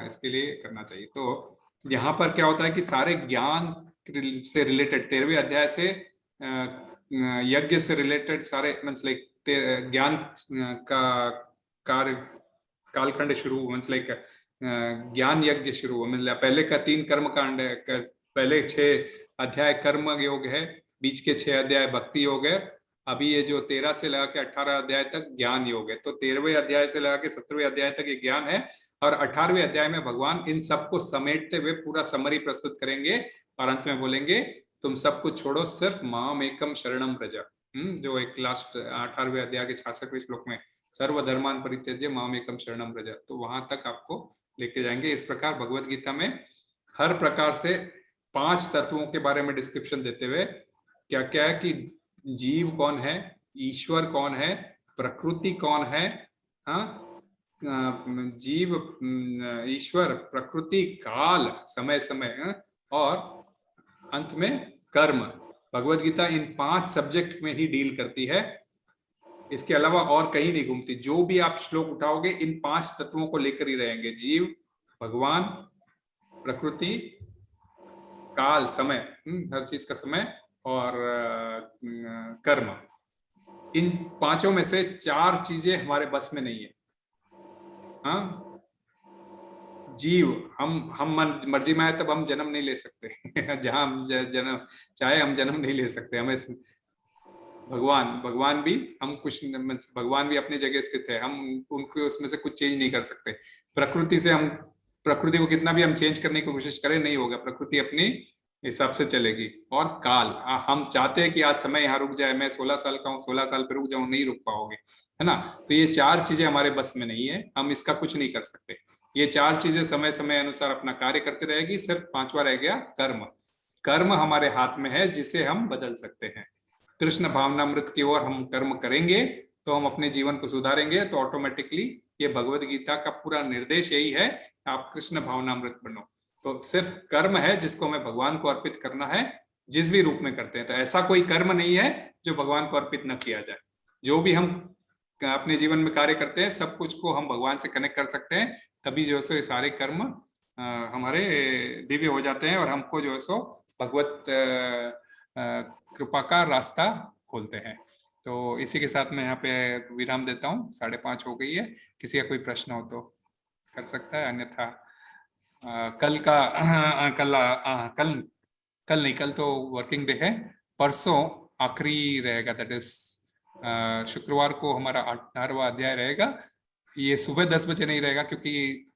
इसके लिए करना चाहिए। तो यहाँ पर क्या होता है कि सारे ज्ञान से रिलेटेड 13वें अध्याय से यज्ञ से रिलेटेड सारे मीन्स लाइक ज्ञान का कार्य कालखंड शुरू, मीन्स लाइक ज्ञान यज्ञ शुरू हुआ। मतलब पहले का 3 कर्म कांड है, पहले 6 अध्याय कर्म योग है, बीच के 6 अध्याय भक्ति योग है, अभी ये जो 13 से लगा के 18 अध्याय तक ज्ञान योग है। तो 13वें अध्याय से लगा के 17वें अध्याय तक ये ज्ञान है, और 18वें अध्याय में भगवान इन सबको समेटते हुए पूरा समरी प्रस्तुत करेंगे और अंत में बोलेंगे तुम सब कुछ छोड़ो, सिर्फ माम एकम शरणम व्रज। जो एक लास्ट 18वें अध्याय के 66वें श्लोक में सर्वधर्मान परित्यज्य माम एकम शरणम व्रज, तो वहां तक आपको लेके जाएंगे। इस प्रकार भगवत गीता में हर प्रकार से 5 तत्वों के बारे में डिस्क्रिप्शन देते हुए क्या क्या है कि जीव कौन है, ईश्वर कौन है, प्रकृति कौन है, जीव, ईश्वर, प्रकृति, काल, समय समय, और अंत में कर्म। भगवत गीता इन 5 सब्जेक्ट में ही डील करती है, इसके अलावा और कहीं नहीं घूमती। जो भी आप श्लोक उठाओगे इन 5 तत्वों को लेकर ही रहेंगे, जीव, भगवान, प्रकृति, काल, समय, हर चीज का समय, और कर्म। इन 5 में से 4 चीजें हमारे बस में नहीं है। हाँ, जीव, हम मर्जी में आए तब हम जन्म नहीं ले सकते जहां हम जन्म चाहे हम जन्म नहीं ले सकते। हमें भगवान भी, हम कुछ, भगवान भी अपनी जगह स्थित है, हम उनको उसमें से कुछ चेंज नहीं कर सकते। प्रकृति से हम, प्रकृति को कितना भी हम चेंज करने की कोशिश करें नहीं होगा, प्रकृति अपनी हिसाब से चलेगी। और काल, हम चाहते हैं कि आज समय यहाँ रुक जाए, मैं 16 साल का हूँ, 16 साल पे रुक जाऊं, नहीं रुक पाओगे, है ना। तो ये 4 चीजें हमारे बस में नहीं है, हम इसका कुछ नहीं कर सकते। ये 4 चीजें समय समय अनुसार अपना कार्य करते रहेगी। सिर्फ 5वां रह गया कर्म। कर्म हमारे हाथ में है, जिसे हम बदल सकते हैं। कृष्ण भावनामृत की ओर हम कर्म करेंगे तो हम अपने जीवन को सुधारेंगे। तो ऑटोमेटिकली ये भगवत गीता का पूरा निर्देश यही है, आप कृष्ण भावनामृत बनो। तो सिर्फ कर्म है जिसको हमें भगवान को अर्पित करना है, जिस भी रूप में करते हैं। तो ऐसा कोई कर्म नहीं है जो भगवान को अर्पित न किया जाए। जो भी हम अपने जीवन में कार्य करते हैं, सब कुछ को हम भगवान से कनेक्ट कर सकते हैं, तभी जो है सो ये सारे कर्म हमारे दिव्य हो जाते हैं और हमको जो है सो भगवत कृपा का रास्ता खोलते हैं। तो इसी के साथ मैं यहाँ पे विराम देता हूँ, 5:30 हो गई है। किसी का कोई प्रश्न हो तो कर सकता है, अन्यथा कल तो वर्किंग डे है, परसों आखिरी रहेगा, दैट इज शुक्रवार को हमारा 18वां अध्याय रहेगा। ये सुबह 10 बजे नहीं रहेगा क्योंकि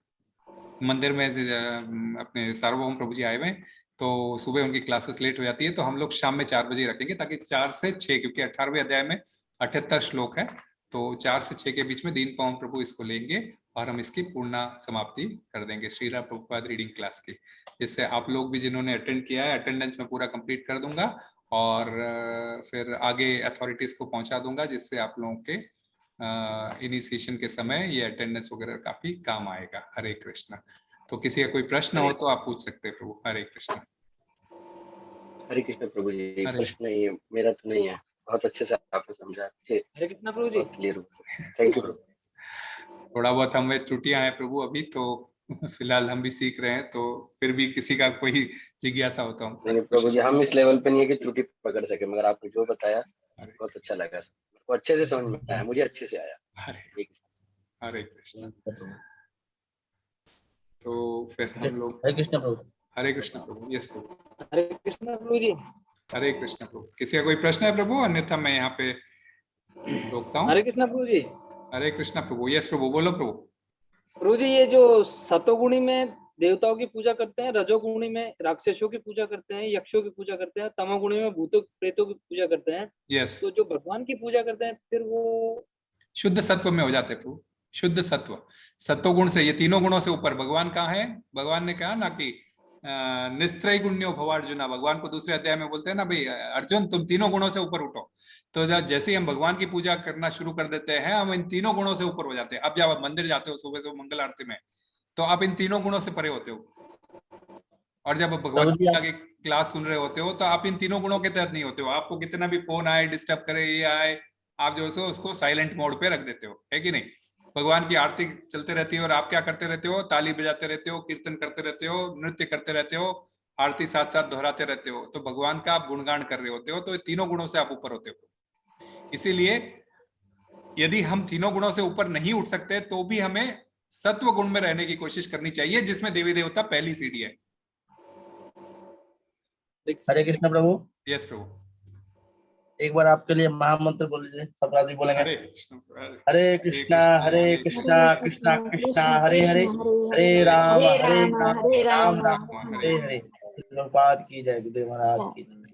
मंदिर में अपने सार्वभौम प्रभु जी आए हुए, तो सुबह उनकी क्लासेस लेट हो जाती है, तो हम लोग शाम में 4 बजे रखेंगे, ताकि 4 से 6, क्योंकि 18वें अध्याय में 78 श्लोक है, तो 4 से 6 के बीच में दीन पावन प्रभु इसको लेंगे और हम इसकी पूर्ण समाप्ति कर देंगे श्रीराम प्रभुपाद रीडिंग क्लास की। जिससे आप लोग भी जिन्होंने अटेंड किया है, अटेंडेंस में पूरा कंप्लीट कर दूंगा और फिर आगे अथॉरिटीज को पहुंचा दूंगा, जिससे आप लोगों के इनिशिएशन के समय ये अटेंडेंस वगैरह काफी काम आएगा। हरे कृष्णा। तो किसी का कोई प्रश्न हो तो आप पूछ सकते हैं प्रभु। हरे कृष्णा। हरे कृष्ण प्रभु जी। प्रश्न नहीं है मेरा, तो नहीं है, बहुत अच्छे से आपने समझा। हरे कृष्णा प्रभु जी। क्लियर। थैंक यू प्रभु। थोड़ा बहुत हमें त्रुटियां हैं प्रभु अभी, तो फिलहाल हम भी सीख रहे हैं, तो फिर भी किसी का कोई जिज्ञासा होता हूँ। नहीं प्रभु जी, हम इस लेवल पे नहीं है कि त्रुटि पकड़ सके, मगर आपने जो बताया बहुत अच्छा लगा, वो अच्छे से समझ में आया, मुझे अच्छे से आया। हरे कृष्ण। तो फिर हम लोग हरे कृष्ण प्रभु। हरे कृष्ण प्रभु। यस प्रभु। हरे कृष्ण प्रभु जी। हरे कृष्ण प्रभु। किसी का कोई प्रश्न है प्रभु? अन्यथा मैं यहाँ पे रोकता हूँ। हरे कृष्ण प्रभु जी। हरे कृष्ण प्रभु। यस प्रभु, बोलो प्रभु। प्रभु जी, ये जो सतोगुणी में देवताओं की पूजा करते हैं, रजोगुणी में राक्षसों की पूजा करते हैं, यक्षों की पूजा करते हैं, तमोगुणी में भूतों प्रेतों की पूजा करते हैं, यस, तो जो भगवान की पूजा करते हैं फिर वो शुद्ध सत्व में हो जाते हैं प्रभु। शुद्ध सत्व, सत्वगुण से, ये तीनों गुणों से ऊपर भगवान कहाँ है? भगवान ने कहा ना कि निस्त्रय गुण्यो भवार्जुना, भगवान को दूसरे अध्याय में बोलते हैं ना, भाई अर्जुन तुम तीनों गुणों से ऊपर उठो। तो जैसे ही हम भगवान की पूजा करना शुरू कर देते हैं, हम इन तीनों गुणों से ऊपर हो जाते हैं। अब जब आप मंदिर जाते हो सुबह सुबह मंगल आरती में, तो आप इन तीनों गुणों से परे होते हो। और जब आप भगवान गीता की क्लास सुन रहे होते हो, तो आप इन तीनों गुणों के तहत नहीं होते हो। आपको कितना भी फोन आए, डिस्टर्ब करे, ये आए, आप जो है उसको साइलेंट मोड पे रख देते हो, है कि नहीं? भगवान की आरती चलते रहती है और आप क्या करते रहते हो? ताली बजाते रहते हो, कीर्तन करते रहते हो, नृत्य करते रहते हो, आरती साथ साथ दोहराते रहते हो। तो भगवान का आप गुणगान कर रहे होते हो, तो तीनों गुणों से आप ऊपर होते हो। इसीलिए यदि हम तीनों गुणों से ऊपर नहीं उठ सकते, तो भी हमें सत्व गुण में रहने की कोशिश करनी चाहिए, जिसमें देवी देवता पहली सीढ़ी है। हरे कृष्ण प्रभु। यस प्रभु। एक बार आपके लिए महामंत्र बोल लीजिए, सब आदमी बोलेंगे। हरे कृष्ण हरे कृष्णा कृष्णा कृष्णा हरे हरे, हरे राम राम राम हरे राम हरे हरे। प्रभुपाद की जय, गुरुदेव महाराज की जय।